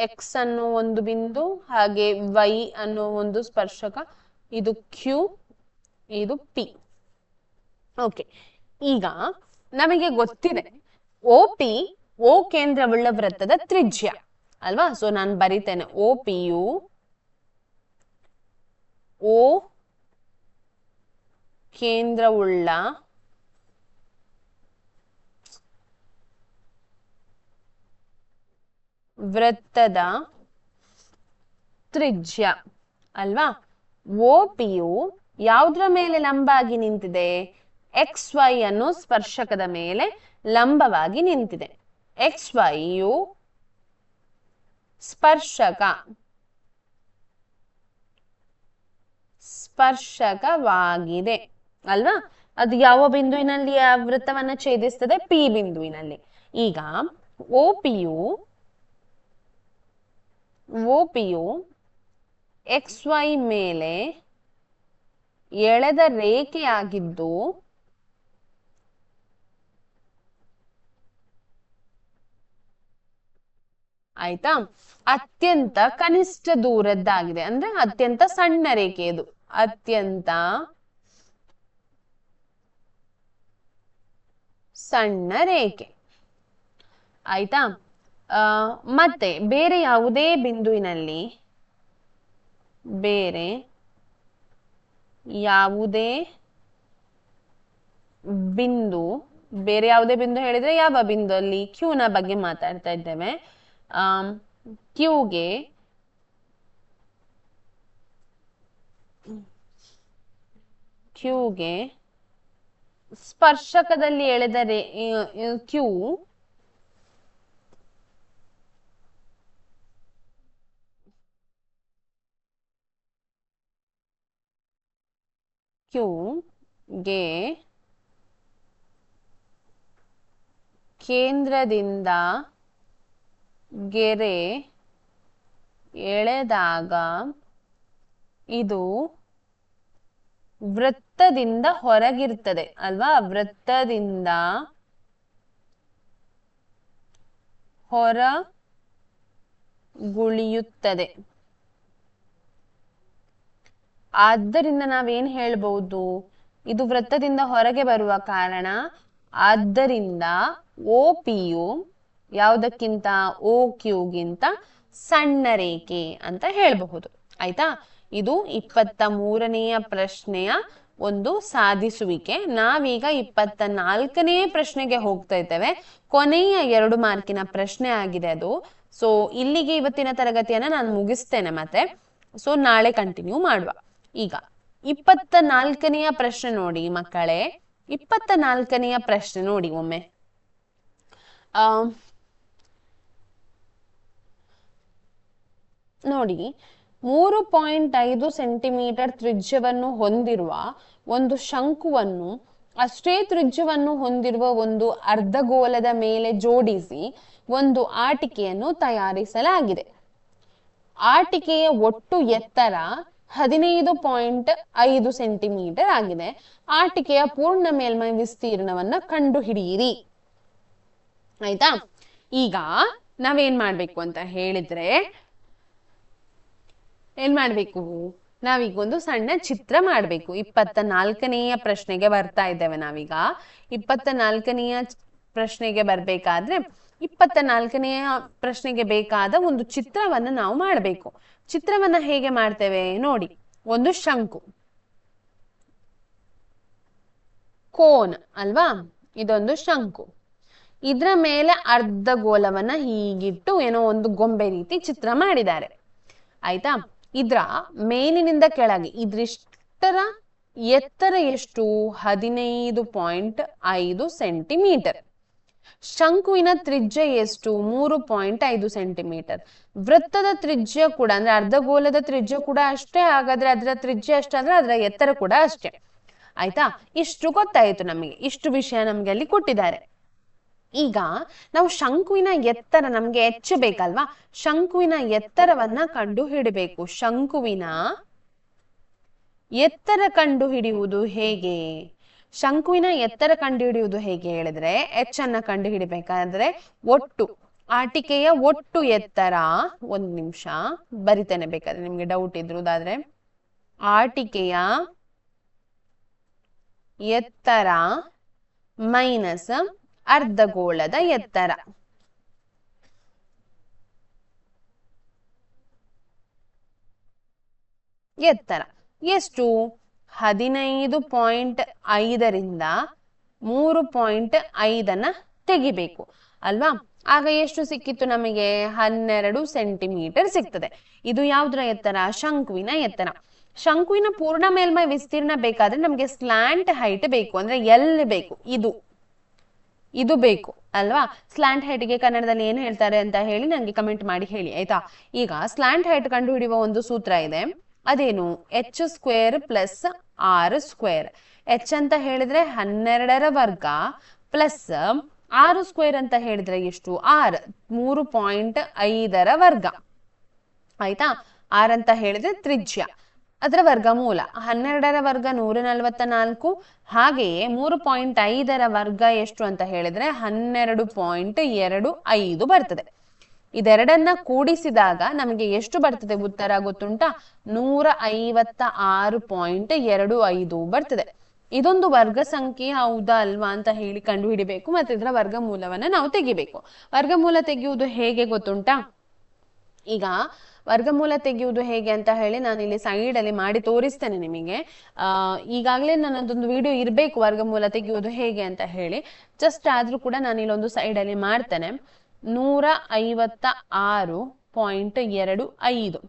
X ಅನ್ನೋ ಒಂದು ಬಿಂದು, ಹಾಗೆ Y ಅನ್ನೋ ಒಂದು ಸ್ಪರ್ಶಕ, ಇದು Q, ಇದು P. ಓಕೆ, ಈಗ ನಮಗೆ ಗೊತ್ತಿದೆ OP O ಕೇಂದ್ರವುಳ್ಳ ವೃತ್ತದ ತ್ರಿಜ್ಯ ಅಲ್ವಾ? ಸೊ ನಾನು ಬರಿತೇನೆ. OP ಯು O ಕೇಂದ್ರವುಳ್ಳ ವೃತ್ತದ ತ್ರಿಜ್ಯ ಅಲ್ವಾ? OP ಯು ಯಾವುದ್ರ ಮೇಲೆ ಲಂಬವಾಗಿ ನಿಂತಿದೆ? XY ಅನ್ನು ಸ್ಪರ್ಶಕದ ಮೇಲೆ ಲಂಬವಾಗಿ ನಿಂತಿದೆ. XY ಯು ಸ್ಪರ್ಶಕವಾಗಿದೆ ಅಲ್ವಾ? ಅದು ಯಾವ ಬಿಂದುವಿನಲ್ಲಿ ಆ ವೃತ್ತವನ್ನ ಛೇದಿಸ್ತದೆ? P ಬಿಂದುವಿನಲ್ಲಿ. ಈಗ OP ಯು XY ಮೇಲೆ ಎಳೆದ ರೇಖೆಯಾಗಿದ್ದು ಆಯ್ತಾ? ಅತ್ಯಂತ ಕನಿಷ್ಠ ದೂರದ್ದಾಗಿದೆ, ಅಂದ್ರೆ ಅತ್ಯಂತ ಸಣ್ಣ ರೇಖೆ ಇದು. ಅತ್ಯಂತ ಸಣ್ಣ ರೇಖೆ ಆಯ್ತಾ? ಮತ್ತೆ ಬೇರೆ ಯಾವುದೇ ಬಿಂದುವಿನಲ್ಲಿ ಬಿಂದು, ಬೇರೆ ಯಾವುದೇ ಬಿಂದು ಹೇಳಿದ್ರೆ ಯಾವ ಬಿಂದು ಅಲ್ಲಿ ಕ್ಯೂನ ಬಗ್ಗೆ ಮಾತಾಡ್ತಾ ಇದ್ದೇವೆ. ಕ್ಯೂಗೆ ಸ್ಪರ್ಶಕದಲ್ಲಿ ಎಳೆದರೆ ಕ್ಯೂ ಗೆ ಕೇಂದ್ರದಿಂದ ಗೆರೆ ಎಳೆದಾಗ ಇದು ವೃತ್ತದಿಂದ ಹೊರಗಿರ್ತದೆ ಅಲ್ವಾ, ವೃತ್ತದಿಂದ ಹೊರಗುಳಿಯುತ್ತದೆ. ಆದ್ದರಿಂದ ನಾವೇನ್ ಹೇಳ್ಬಹುದು, ಇದು ವೃತ್ತದಿಂದ ಹೊರಗೆ ಬರುವ ಕಾರಣ ಆದ್ದರಿಂದ OPಯು ಯಾವುದಕ್ಕಿಂತ OQಗಿಂತ ಸಣ್ಣ ರೇಖೆ ಅಂತ ಹೇಳಬಹುದು. ಆಯ್ತಾ, ಇದು 23ನೆಯ ಪ್ರಶ್ನೆಯ ಒಂದು ಸಾಧಿಸುವಿಕೆ. ನಾವೀಗ 24ನೇ ಪ್ರಶ್ನೆಗೆ ಹೋಗ್ತಾ ಇದ್ದೇವೆ. ಕೊನೆಯ 2 ಮಾರ್ಕಿನ ಪ್ರಶ್ನೆ ಆಗಿದೆ ಅದು. ಸೊ ಇಲ್ಲಿಗೆ ಇವತ್ತಿನ ತರಗತಿಯನ್ನ ನಾನು ಮುಗಿಸ್ತೇನೆ, ಮತ್ತೆ ಸೊ ನಾಳೆ ಕಂಟಿನ್ಯೂ ಮಾಡುವ. ಈಗ 24ನೆಯ ಪ್ರಶ್ನೆ ನೋಡಿ ಮಕ್ಕಳೇ, 24ನೆಯ ಪ್ರಶ್ನೆ ನೋಡಿ ಒಮ್ಮೆ. ನೋಡಿ, 3.5 ಸೆಂಟಿಮೀಟರ್ ತ್ರಿಜ್ಯವನ್ನು ಹೊಂದಿರುವ ಒಂದು ಶಂಕುವನ್ನು ಅಷ್ಟೇ ತ್ರಿಜ್ಯವನ್ನು ಹೊಂದಿರುವ ಒಂದು ಅರ್ಧಗೋಲದ ಮೇಲೆ ಜೋಡಿಸಿ ಒಂದು ಆಟಿಕೆಯನ್ನು ತಯಾರಿಸಲಾಗಿದೆ. ಆಟಿಕೆಯ ಒಟ್ಟು ಎತ್ತರ 15.5 ಸೆಂಟಿಮೀಟರ್ ಆಗಿದೆ. ಆಟಿಕೆಯ ಪೂರ್ಣ ಮೇಲ್ಮೈ ವಿಸ್ತೀರ್ಣವನ್ನ ಕಂಡುಹಿಡಿಯಿರಿ. ಆಯ್ತಾ, ಈಗ ನಾವೇನ್ ಮಾಡ್ಬೇಕು ಅಂತ ಹೇಳಿದ್ರೆ, ಏನ್ ಮಾಡ್ಬೇಕು, ನಾವೀಗ ಒಂದು ಸಣ್ಣ ಚಿತ್ರ ಮಾಡ್ಬೇಕು. 24ನೆಯ ಪ್ರಶ್ನೆಗೆ ಬರ್ತಾ ಇದ್ದೇವೆ ನಾವೀಗ. 24ನೆಯ ಪ್ರಶ್ನೆಗೆ ಬರ್ಬೇಕಾದ್ರೆ 24ನೆಯ ಪ್ರಶ್ನೆಗೆ ಬೇಕಾದ ಒಂದು ಚಿತ್ರವನ್ನ ನಾವು ಮಾಡಬೇಕು. ಚಿತ್ರವನ್ನ ಹೇಗೆ ಮಾಡ್ತೇವೆ ನೋಡಿ, ಒಂದು ಶಂಕು, ಕೋನ್ ಅಲ್ವಾ, ಇದೊಂದು ಶಂಕು. ಇದ್ರ ಮೇಲೆ ಅರ್ಧಗೋಲವನ್ನ ಹೀಗಿಟ್ಟು ಏನೋ ಒಂದು ಗೊಂಬೆ ರೀತಿ ಚಿತ್ರ ಮಾಡಿದ್ದಾರೆ. ಆಯ್ತಾ, ಇದ್ರ ಮೇಲಿನಿಂದ ಕೆಳಗೆ ಇದ್ರಿಷ್ಟರ ಎತ್ತರ ಎಷ್ಟು? 15.5 ಸೆಂಟಿಮೀಟರ್. ಶಂಕುವಿನ ತ್ರಿಜ್ಯ ಎಷ್ಟು? 3.5 ಸೆಂಟಿಮೀಟರ್. ವೃತ್ತದ ತ್ರಿಜ್ಯ ಕೂಡ ಅಂದ್ರೆ ಅರ್ಧಗೋಲದ ತ್ರಿಜ್ಯ ಕೂಡ ಅಷ್ಟೇ. ಹಾಗಾದ್ರೆ ಅದರ ತ್ರಿಜ್ಯ ಅಷ್ಟಾದ್ರೆ ಅದರ ಎತ್ತರ ಕೂಡ ಅಷ್ಟೇ. ಆಯ್ತಾ, ಇಷ್ಟು ಗೊತ್ತಾಯ್ತು ನಮಗೆ. ಇಷ್ಟು ವಿಷಯ ನಮ್ಗೆ ಅಲ್ಲಿ ಕೊಟ್ಟಿದ್ದಾರೆ. ಈಗ ನಾವು ಶಂಕುವಿನ ಎತ್ತರ ನಮ್ಗೆ ಹೆಚ್ಚಬೇಕಲ್ವಾ, ಶಂಕುವಿನ ಎತ್ತರವನ್ನ ಕಂಡು ಹಿಡಿಬೇಕು. ಶಂಕುವಿನ ಎತ್ತರ ಕಂಡು ಹಿಡಿಯುವುದು ಹೇಗೆ? ಶಂಕುವಿನ ಎತ್ತರ ಕಂಡು ಹಿಡಿಯುವುದು ಹೇಗೆ ಹೇಳಿದ್ರೆ, ಎಚ್ ಅನ್ನ ಕಂಡು ಹಿಡಿಬೇಕಾದ್ರೆ ಒಟ್ಟು ಆಟಿಕೆಯ ಒಟ್ಟು ಎತ್ತರ, ಒಂದು ನಿಮಿಷ ಬರಿತೇನೆ ಬೇಕಾದ್ರೆ ನಿಮ್ಗೆ ಡೌಟ್ ಇದ್ರುದಾದ್ರೆ, ಆಟಿಕೆಯ ಎತ್ತರ ಮೈನಸ್ ಅರ್ಧಗೋಳದ ಎತ್ತರ. ಎತ್ತರ ಎಷ್ಟು? 15.5ರಿಂದ 3.5 ತೆಗಿಬೇಕು ಅಲ್ವಾ. ಆಗ ಎಷ್ಟು ಸಿಕ್ಕಿತ್ತು ನಮಗೆ? 12 ಸೆಂಟಿಮೀಟರ್ ಸಿಗ್ತದೆ. ಇದು ಯಾವುದರ ಎತ್ತರ? ಶಂಕುವಿನ ಎತ್ತರ. ಶಂಕುವಿನ ಪೂರ್ಣ ಮೇಲ್ಮೈ ವಿಸ್ತೀರ್ಣ ಬೇಕಾದ್ರೆ ನಮ್ಗೆ ಸ್ಲಾಂಟ್ ಹೈಟ್ ಬೇಕು, ಅಂದ್ರೆ ಎಲ್ ಬೇಕು, ಇದು ಬೇಕು ಅಲ್ವಾ. ಸ್ಲಾಂಟ್ ಹೈಟ್ ಗೆ ಕನ್ನಡದಲ್ಲಿ ಏನು ಹೇಳ್ತಾರೆ ಅಂತ ಹೇಳಿ ನನಗೆ ಕಮೆಂಟ್ ಮಾಡಿ ಹೇಳಿ ಆಯ್ತಾ. ಈಗ ಸ್ಲಾಂಟ್ ಹೈಟ್ ಕಂಡು ಹಿಡಿಯುವ ಒಂದು ಸೂತ್ರ ಇದೆ, ಅದೇನು? h² plus r². h ಅಂತ ಹೇಳಿದ್ರೆ 12ರ ವರ್ಗ ಪ್ಲಸ್ r² ಅಂತ ಹೇಳಿದ್ರೆ ಎಷ್ಟು? r 3.5ರ ವರ್ಗ. ಆಯ್ತಾ, r ಅಂತ ಹೇಳಿದ್ರೆ ತ್ರಿಜ್ಯ, ಅದರ ವರ್ಗಮೂಲ. 12ರ ವರ್ಗ 144, ಹಾಗೆಯೇ 3.5ರ ವರ್ಗ ಎಷ್ಟು ಅಂತ ಹೇಳಿದ್ರೆ 12.25 ಬರ್ತದೆ. ಇದೆರಡನ್ನ ಕೂಡಿಸಿದಾಗ ನಮಗೆ ಎಷ್ಟು ಬರ್ತದೆ ಉತ್ತರ ಗೊತ್ತುಂಟಾ? 156.25 ಬರ್ತದೆ. ಇದೊಂದು ವರ್ಗ ಸಂಖ್ಯೆ ಹೌದಾ ಅಲ್ವಾ ಅಂತ ಹೇಳಿ ಕಂಡು ಹಿಡಿಬೇಕು. ಮತ್ತೆ ಇದರ ವರ್ಗಮೂಲವನ್ನ ನಾವು ತೆಗಿಬೇಕು. ವರ್ಗಮೂಲ ತೆಗೆಯುವುದು ಹೇಗೆ ಗೊತ್ತುಂಟಾ? ಈಗ ವರ್ಗಮೂಲ ತೆಗೆಯುವುದು ಹೇಗೆ ಅಂತ ಹೇಳಿ ನಾನು ಇಲ್ಲಿ ಸೈಡ್ ಅಲ್ಲಿ ಮಾಡಿ ತೋರಿಸ್ತೇನೆ ನಿಮಗೆ. ಈಗಾಗಲೇ ನನ್ನದೊಂದು ವಿಡಿಯೋ ಇರಬೇಕು ವರ್ಗಮೂಲ ತೆಗೆಯುವುದು ಹೇಗೆ ಅಂತ ಹೇಳಿ. ಜಸ್ಟ್ ಆದ್ರೂ ಕೂಡ ನಾನು ಇಲ್ಲೊಂದು ಸೈಡ್ ಅಲ್ಲಿ ಮಾಡ್ತೇನೆ. 156.25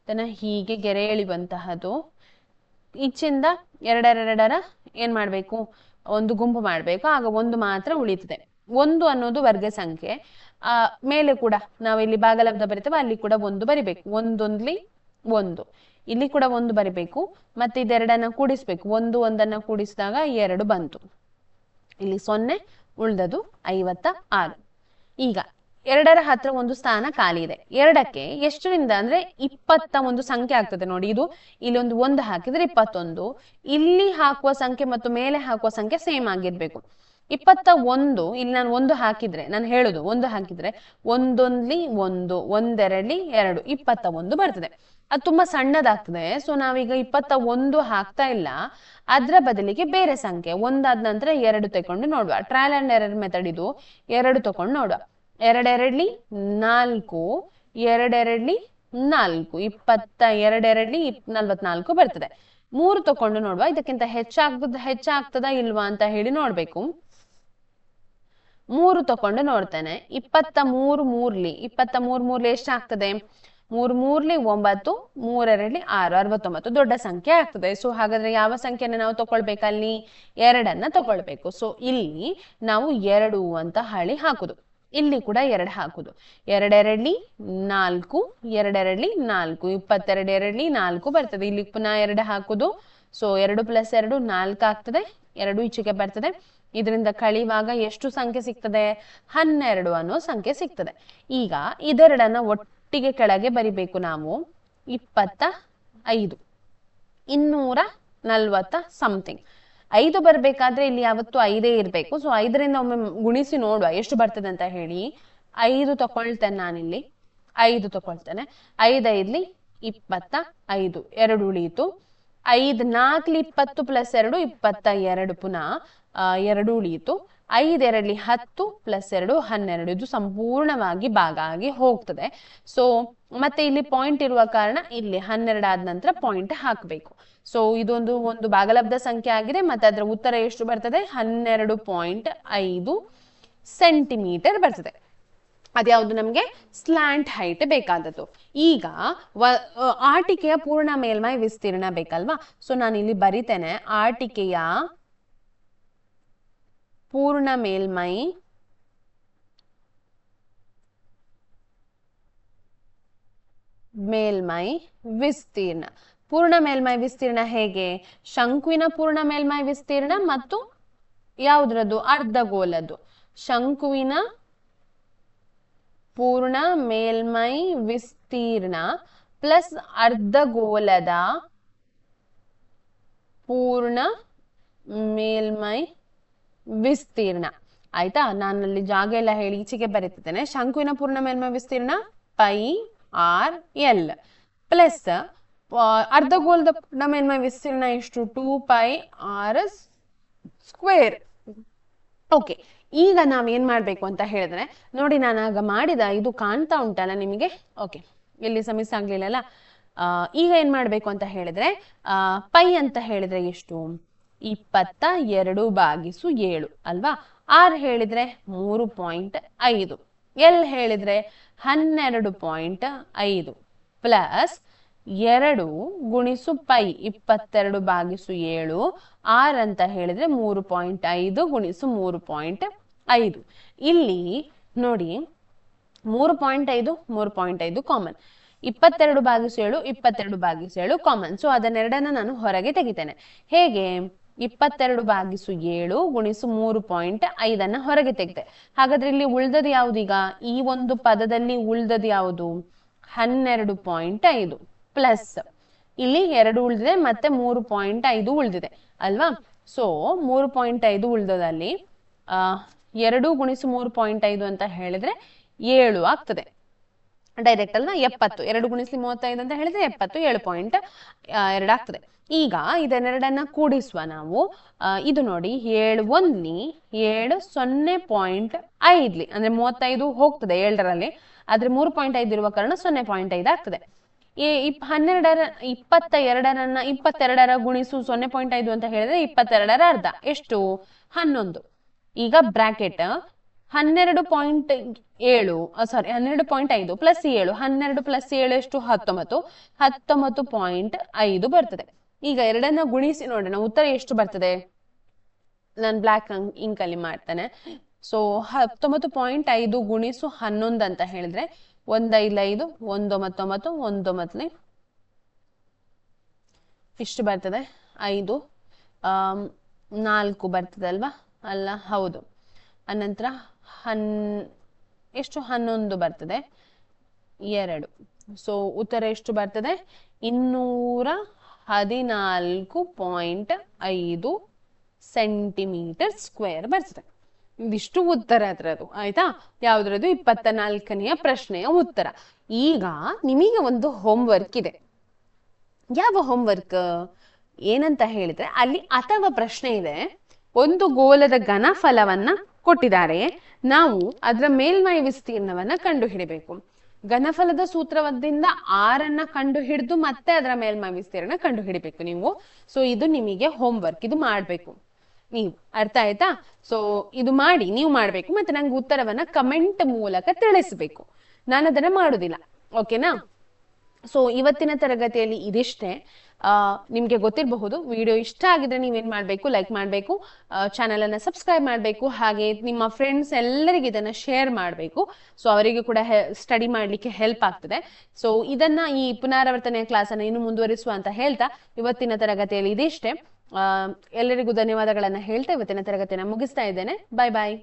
ಇದನ್ನ ಹೀಗೆ ಗೆರೆ ಎಳೆಯುವಂತಹದ್ದು. ಈಚಿಂದ ಎರಡೆರಡರ ಏನ್ ಮಾಡ್ಬೇಕು, ಒಂದು ಗುಂಪು ಮಾಡ್ಬೇಕು, ಆಗ ಒಂದು ಮಾತ್ರ ಉಳಿತದೆ. ಒಂದು ಅನ್ನೋದು ವರ್ಗ ಸಂಖ್ಯೆ. ಮೇಲೆ ಕೂಡ ನಾವು ಇಲ್ಲಿ ಭಾಗಲಬ್ಧ ಬರಿತೇವೆ, ಅಲ್ಲಿ ಕೂಡ ಒಂದು ಬರಿಬೇಕು. ಒಂದೊಂದ್ಲಿ ಒಂದು, ಇಲ್ಲಿ ಕೂಡ ಒಂದು ಬರಿಬೇಕು, ಮತ್ತೆ ಇದೆರಡನ್ನ ಕೂಡಿಸ್ಬೇಕು. ಒಂದನ್ನ ಕೂಡಿಸಿದಾಗ 2 ಬಂತು. ಇಲ್ಲಿ 0 ಉಳ್ದದು 56. ಈಗ 2ರ ಹತ್ರ ಒಂದು ಸ್ಥಾನ ಖಾಲಿ ಇದೆ. 2ಕ್ಕೆ ಎಷ್ಟರಿಂದ ಅಂದ್ರೆ 21 ಸಂಖ್ಯೆ ಆಗ್ತದೆ ನೋಡಿ. ಇದು ಇಲ್ಲಿ ಒಂದು ಹಾಕಿದ್ರೆ 21. ಇಲ್ಲಿ ಹಾಕುವ ಸಂಖ್ಯೆ ಮತ್ತು ಮೇಲೆ ಹಾಕುವ ಸಂಖ್ಯೆ ಸೇಮ್ ಆಗಿರ್ಬೇಕು. 21 ಇಲ್ಲಿ ನಾನು ಒಂದು ಹಾಕಿದ್ರೆ, ನಾನು ಹೇಳುದು ಒಂದು ಹಾಕಿದ್ರೆ ಒಂದೊಂದ್ಲಿ ಒಂದು, ಒಂದೆರಡ್ಲಿ 2, 21 ಬರ್ತದೆ. ಅದು ತುಂಬಾ ಸಣ್ಣದಾಗ್ತದೆ. ಸೊ ನಾವೀಗ 21 ಹಾಕ್ತಾ ಇಲ್ಲ, ಅದ್ರ ಬದಲಿಗೆ ಬೇರೆ ಸಂಖ್ಯೆ ಒಂದಾದ ನಂತರ 2 ತಕೊಂಡು ನೋಡುವ. ಟ್ರಯಲ್ ಅಂಡ್ ಎರರ್ ಮೆಥಡ್ ಇದು. 2 ತಕೊಂಡು ನೋಡುವ. 2 2ಲಿ 4, 2 2ಲಿ 4, 22 2ಲಿ 44 ಬರ್ತದೆ. 3 ತಕೊಂಡು ನೋಡುವ. ಇದಕ್ಕಿಂತ ಹೆಚ್ಚಾಗ್ತದ ಇಲ್ವಾ ಅಂತ ಹೇಳಿ ನೋಡ್ಬೇಕು. 3 ತಕೊಂಡು ನೋಡ್ತೇನೆ. 23 3ಲಿ ಎಷ್ಟಾಗ್ತದೆ? 3 3ಲಿ 9, 3 2ಲಿ 6, 69 ದೊಡ್ಡ ಸಂಖ್ಯೆ ಆಗ್ತದೆ. ಸೊ ಹಾಗಾದ್ರೆ ಯಾವ ಸಂಖ್ಯೆನ ನಾವು ತಗೊಳ್ಬೇಕಲ್ಲಿ? 2ಅನ್ನ ತಗೊಳ್ಬೇಕು. ಸೊ ಇಲ್ಲಿ ನಾವು 2 ಅಂತ ಹೇಳಿ ಹಾಕುದು. ಇಲ್ಲಿ ಕೂಡ 2 ಹಾಕುದು. 2 2ಲಿ 4, 2 2ಲಿ 4, 22 2ಲಿ 4 ಬರ್ತದೆ. ಇಲ್ಲಿ ಪುನಃ 2 ಹಾಕುದು. ಸೊ 2 + 2 4 ಆಗ್ತದೆ. 2 ಈಚೆಗೆ ಬರ್ತದೆ. ಇದರಿಂದ ಕಳೆಯುವಾಗ ಎಷ್ಟು ಸಂಖ್ಯೆ ಸಿಗ್ತದೆ? 12 ಅನ್ನೋ ಸಂಖ್ಯೆ ಸಿಗ್ತದೆ. ಈಗ ಇದೆರಡನ್ನ ಒಟ್ಟಿಗೆ ಕೆಳಗೆ ಬರಿಬೇಕು ನಾವು. 25, 240 ಸಮಥಿಂಗ್. 5 ಬರ್ಬೇಕಾದ್ರೆ ಇಲ್ಲಿ ಯಾವತ್ತು 5 ಇರ್ಬೇಕು. ಸೊ 5ರಿಂದ ಒಮ್ಮೆ ಗುಣಿಸಿ ನೋಡುವ ಎಷ್ಟು ಬರ್ತದೆ ಅಂತ ಹೇಳಿ. 5 ತಕೊಳ್ತೇನೆ ನಾನಿಲ್ಲಿ. 5 ತಕೊಳ್ತೇನೆ. 5 5ಲಿ 25, 2 ಉಳಿಯಿತು. 5 4ಲಿ 20 + 2 22, ಪುನಃ 2 ಉಳಿಯಿತು. 5 2ಲಿ 10 + 2 12. ಇದು ಸಂಪೂರ್ಣವಾಗಿ ಭಾಗ ಆಗಿ ಹೋಗ್ತದೆ. ಸೊ ಮತ್ತೆ ಇಲ್ಲಿ ಪಾಯಿಂಟ್ ಇರುವ ಕಾರಣ ಇಲ್ಲಿ 12 ಆದ ನಂತರ ಪಾಯಿಂಟ್ ಹಾಕಬೇಕು. ಸೊ ಒಂದು ಭಾಗಲಬ್ಧ ಸಂಖ್ಯೆ ಆಗಿದೆ. ಮತ್ತೆ ಅದರ ಉತ್ತರ ಎಷ್ಟು ಬರ್ತದೆ? 12.5 ಸೆಂಟಿಮೀಟರ್ ಬರ್ತದೆ. ಅದ್ಯಾವುದು? ನಮ್ಗೆ ಸ್ಲ್ಯಾಂಟ್ ಹೈಟ್ ಬೇಕಾದದ್ದು. ಈಗ ಆಟಿಕೆಯ ಪೂರ್ಣ ಮೇಲ್ಮೈ ವಿಸ್ತೀರ್ಣ ಬೇಕಲ್ವಾ? ಸೊ ನಾನು ಇಲ್ಲಿ ಬರಿತೇನೆ. ಆಟಿಕೆಯ ಪೂರ್ಣ ಮೇಲ್ಮೈ ವಿಸ್ತೀರ್ಣ. ಪೂರ್ಣ ಮೇಲ್ಮೈ ವಿಸ್ತೀರ್ಣ ಹೇಗೆ? ಶಂಕುವಿನ ಪೂರ್ಣ ಮೇಲ್ಮೈ ವಿಸ್ತೀರ್ಣ ಮತ್ತು ಯಾವುದ್ರದ್ದು? ಅರ್ಧಗೋಲದ್ದು. ಶಂಕುವಿನ ಪೂರ್ಣ ಮೇಲ್ಮೈ ವಿಸ್ತೀರ್ಣ ಪ್ಲಸ್ ಅರ್ಧಗೋಲದ ಪೂರ್ಣ ಮೇಲ್ಮೈ ವಿಸ್ತೀರ್ಣ. ಆಯ್ತಾ? ನಾನಲ್ಲಿ ಜಾಗ ಎಲ್ಲ ಹೇಳಿ ಈಚೆಗೆ ಬರೀತಿದ್ದೇನೆ. ಶಂಕುವಿನ ಪೂರ್ಣ ಮೇಲ್ಮೈ ವಿಸ್ತೀರ್ಣ πr/l ಪ್ಲಸ್ ಅರ್ಧಗೋಲದ ಪೂರ್ಣ ಮೇಲ್ಮೈ ವಿಸ್ತೀರ್ಣ ಎಷ್ಟು? 2πr². ಓಕೆ, ಈಗ ನಾವೇನ್ ಮಾಡ್ಬೇಕು ಅಂತ ಹೇಳಿದ್ರೆ ನೋಡಿ, ನಾನು ಆಗ ಮಾಡಿದ ಇದು ಕಾಣ್ತಾ ಉಂಟಲ್ಲ ನಿಮಗೆ? ಓಕೆ, ಇಲ್ಲಿ ಮಿಸ್ ಆಗ್ಲಿಲ್ಲಲ್ಲ. ಈಗ ಏನ್ ಮಾಡ್ಬೇಕು ಅಂತ ಹೇಳಿದ್ರೆ ಪೈ ಅಂತ ಹೇಳಿದ್ರೆ ಎಷ್ಟು? 22/7 ಅಲ್ವಾ? ಆರ್ ಹೇಳಿದ್ರೆ 3.5, ಎಲ್ ಹೇಳಿದ್ರೆ 12.5 ಪ್ಲಸ್ 2 ಗುಣಿಸು ಪೈ 22/7. ಆರ್ ಅಂತ ಹೇಳಿದ್ರೆ 3.5 ಗುಣಿಸು 3.5. ಇಲ್ಲಿ ನೋಡಿ 3.5 ಕಾಮನ್, 22/7 22/7 ಕಾಮನ್. ಸೊ ಅದನ್ನೆರಡನ್ನ ನಾನು ಹೊರಗೆ ತೆಗಿತೇನೆ. ಹೇಗೆ? 22/7 ಗುಣಿಸು 3.5 ಹೊರಗೆ ತೆಗೆದೆ. ಹಾಗಾದ್ರೆ ಇಲ್ಲಿ ಉಳ್ದದ್ದು ಯಾವುದು? ಈಗ ಈ ಒಂದು ಪದದಲ್ಲಿ ಉಳ್ದದ್ದು ಯಾವುದು? 12.5 ಪ್ಲಸ್ ಇಲ್ಲಿ 2 ಉಳಿದಿದೆ, ಮತ್ತೆ 3.5 ಉಳಿದಿದೆ ಅಲ್ವಾ? ಸೊ 3.5 ಉಳ್ದದಲ್ಲಿ 2 ಗುಣಿಸು 3.5 ಅಂತ ಹೇಳಿದ್ರೆ 7 ಆಗ್ತದೆ. ಡೈರೆಕ್ಟ್ ಅಲ್ಲ 70 2 ಗುಣಿಸ್ಲಿ 35 ಅಂತ ಹೇಳಿದ್ರೆ 70 7.2 ಆಗ್ತದೆ. ಈಗ ಇದನ್ನೆರಡನ್ನ ಕೂಡಿಸುವ ನಾವು. ಇದು ನೋಡಿ 7 1 7 0.5 ಅಂದ್ರೆ 35 ಹೋಗ್ತದೆ 7ರಲ್ಲಿ, ಆದ್ರೆ 3.5 ಇರುವ ಕಾರಣ 0.5 ಆಗ್ತದೆ. 22ರ ಗುಣಿಸು 0.5 ಅಂತ ಹೇಳಿದ್ರೆ 22ರ ಅರ್ಧ ಎಷ್ಟು 11. ಈಗ ಬ್ರಾಕೆಟ್ 12.7 ಸಾರಿ 12.5 ಪ್ಲಸ್ 7 12 ಪ್ಲಸ್ 7 ಎಷ್ಟು 19 19.5 ಬರ್ತದೆ. ಈಗ ಎರಡನ್ನ ಗುಣಿಸಿ ನೋಡೋಣ ಉತ್ತರ ಎಷ್ಟು ಬರ್ತದೆ. ನಾನು ಬ್ಲಾಕ್ ಇಂಕ್ ಅಲ್ಲಿ ಮಾಡ್ತೇನೆ. ಸೊ 19.5 ಗುಣಿಸು 11 ಅಂತ ಹೇಳಿದ್ರೆ 1 5 5 19 19 ಇಷ್ಟು ಬರ್ತದೆ 5 4 ಬರ್ತದೆ ಅಲ್ವಾ ಅಲ್ಲ ಹೌದು. ಅನಂತರ ಎಷ್ಟು 11 ಬರ್ತದೆ 2. ಸೊ ಉತ್ತರ ಎಷ್ಟು ಬರ್ತದೆ 214.5 ಸೆಂಟಿಮೀಟರ್ ಸ್ಕ್ವೇರ್ ಬರ್ತದೆ. ಇದಿಷ್ಟು ಉತ್ತರ ಅದ್ರದ್ದು ಆಯ್ತಾ. ಯಾವ್ದ್ರದ್ದು 24ನೆಯ ಪ್ರಶ್ನೆಯ ಉತ್ತರ. ಈಗ ನಿಮಗೆ ಒಂದು ಹೋಮ್ವರ್ಕ್ ಇದೆ. ಯಾವ ಹೋಮ್ವರ್ಕ್ ಏನಂತ ಹೇಳಿದ್ರೆ ಅಲ್ಲಿ ಅಥವಾ ಪ್ರಶ್ನೆ ಇದೆ. ಒಂದು ಗೋಲದ ಘನಫಲವನ್ನ ಕೊಟ್ಟಿದ್ದಾರೆ, ನಾವು ಅದರ ಮೇಲ್ಮೈ ವಿಸ್ತೀರ್ಣವನ್ನ ಕಂಡು ಹಿಡಿಬೇಕು. ಘನಫಲದ ಸೂತ್ರದಿಂದ ಆರನ್ನ ಕಂಡು ಹಿಡಿದು ಮತ್ತೆ ಅದರ ಮೇಲ್ಮೈ ವಿಸ್ತೀರ್ಣ ಕಂಡು ಹಿಡಿಬೇಕು ನೀವು. ಸೊ ಇದು ನಿಮಗೆ ಹೋಮ್ವರ್ಕ್, ಇದು ಮಾಡ್ಬೇಕು ನೀವು, ಅರ್ಥ ಆಯ್ತಾ. ಸೊ ಇದು ಮಾಡಿ ನೀವು ಮಾಡ್ಬೇಕು, ಮತ್ತೆ ನಂಗೆ ಉತ್ತರವನ್ನ ಕಮೆಂಟ್ ಮೂಲಕ ತಿಳಿಸ್ಬೇಕು. ನಾನು ಅದನ್ನ ಮಾಡುದಿಲ್ಲ, ಓಕೆನಾ. ಸೊ ಇವತ್ತಿನ ತರಗತಿಯಲ್ಲಿ ಇದಿಷ್ಟೇ. ನಿಮ್ಗೆ ಗೊತ್ತಿರಬಹುದು. ವಿಡಿಯೋ ಇಷ್ಟ ಆಗಿದ್ರೆ ನೀವೇನ್ ಮಾಡ್ಬೇಕು, ಲೈಕ್ ಮಾಡ್ಬೇಕು, ಚಾನೆಲ್ ಅನ್ನ ಸಬ್ಸ್ಕ್ರೈಬ್ ಮಾಡ್ಬೇಕು, ಹಾಗೆ ನಿಮ್ಮ ಫ್ರೆಂಡ್ಸ್ ಎಲ್ಲರಿಗೆ ಇದನ್ನ ಶೇರ್ ಮಾಡ್ಬೇಕು. ಸೊ ಅವರಿಗೆ ಕೂಡ ಸ್ಟಡಿ ಮಾಡ್ಲಿಕ್ಕೆ ಹೆಲ್ಪ್ ಆಗ್ತದೆ. ಸೊ ಇದನ್ನ ಈ ಪುನರಾವರ್ತನೆಯ ಕ್ಲಾಸ್ ಅನ್ನ ಇನ್ನು ಮುಂದುವರಿಸುವ ಅಂತ ಹೇಳ್ತಾ ಇವತ್ತಿನ ತರಗತಿಯಲ್ಲಿ ಇದಿಷ್ಟೇ. ಎಲ್ಲರಿಗೂ ಧನ್ಯವಾದಗಳನ್ನ ಹೇಳ್ತಾ ಇವತ್ತಿನ ತರಗತಿಯನ್ನ ಮುಗಿಸ್ತಾ ಇದ್ದೇನೆ. ಬಾಯ್ ಬಾಯ್.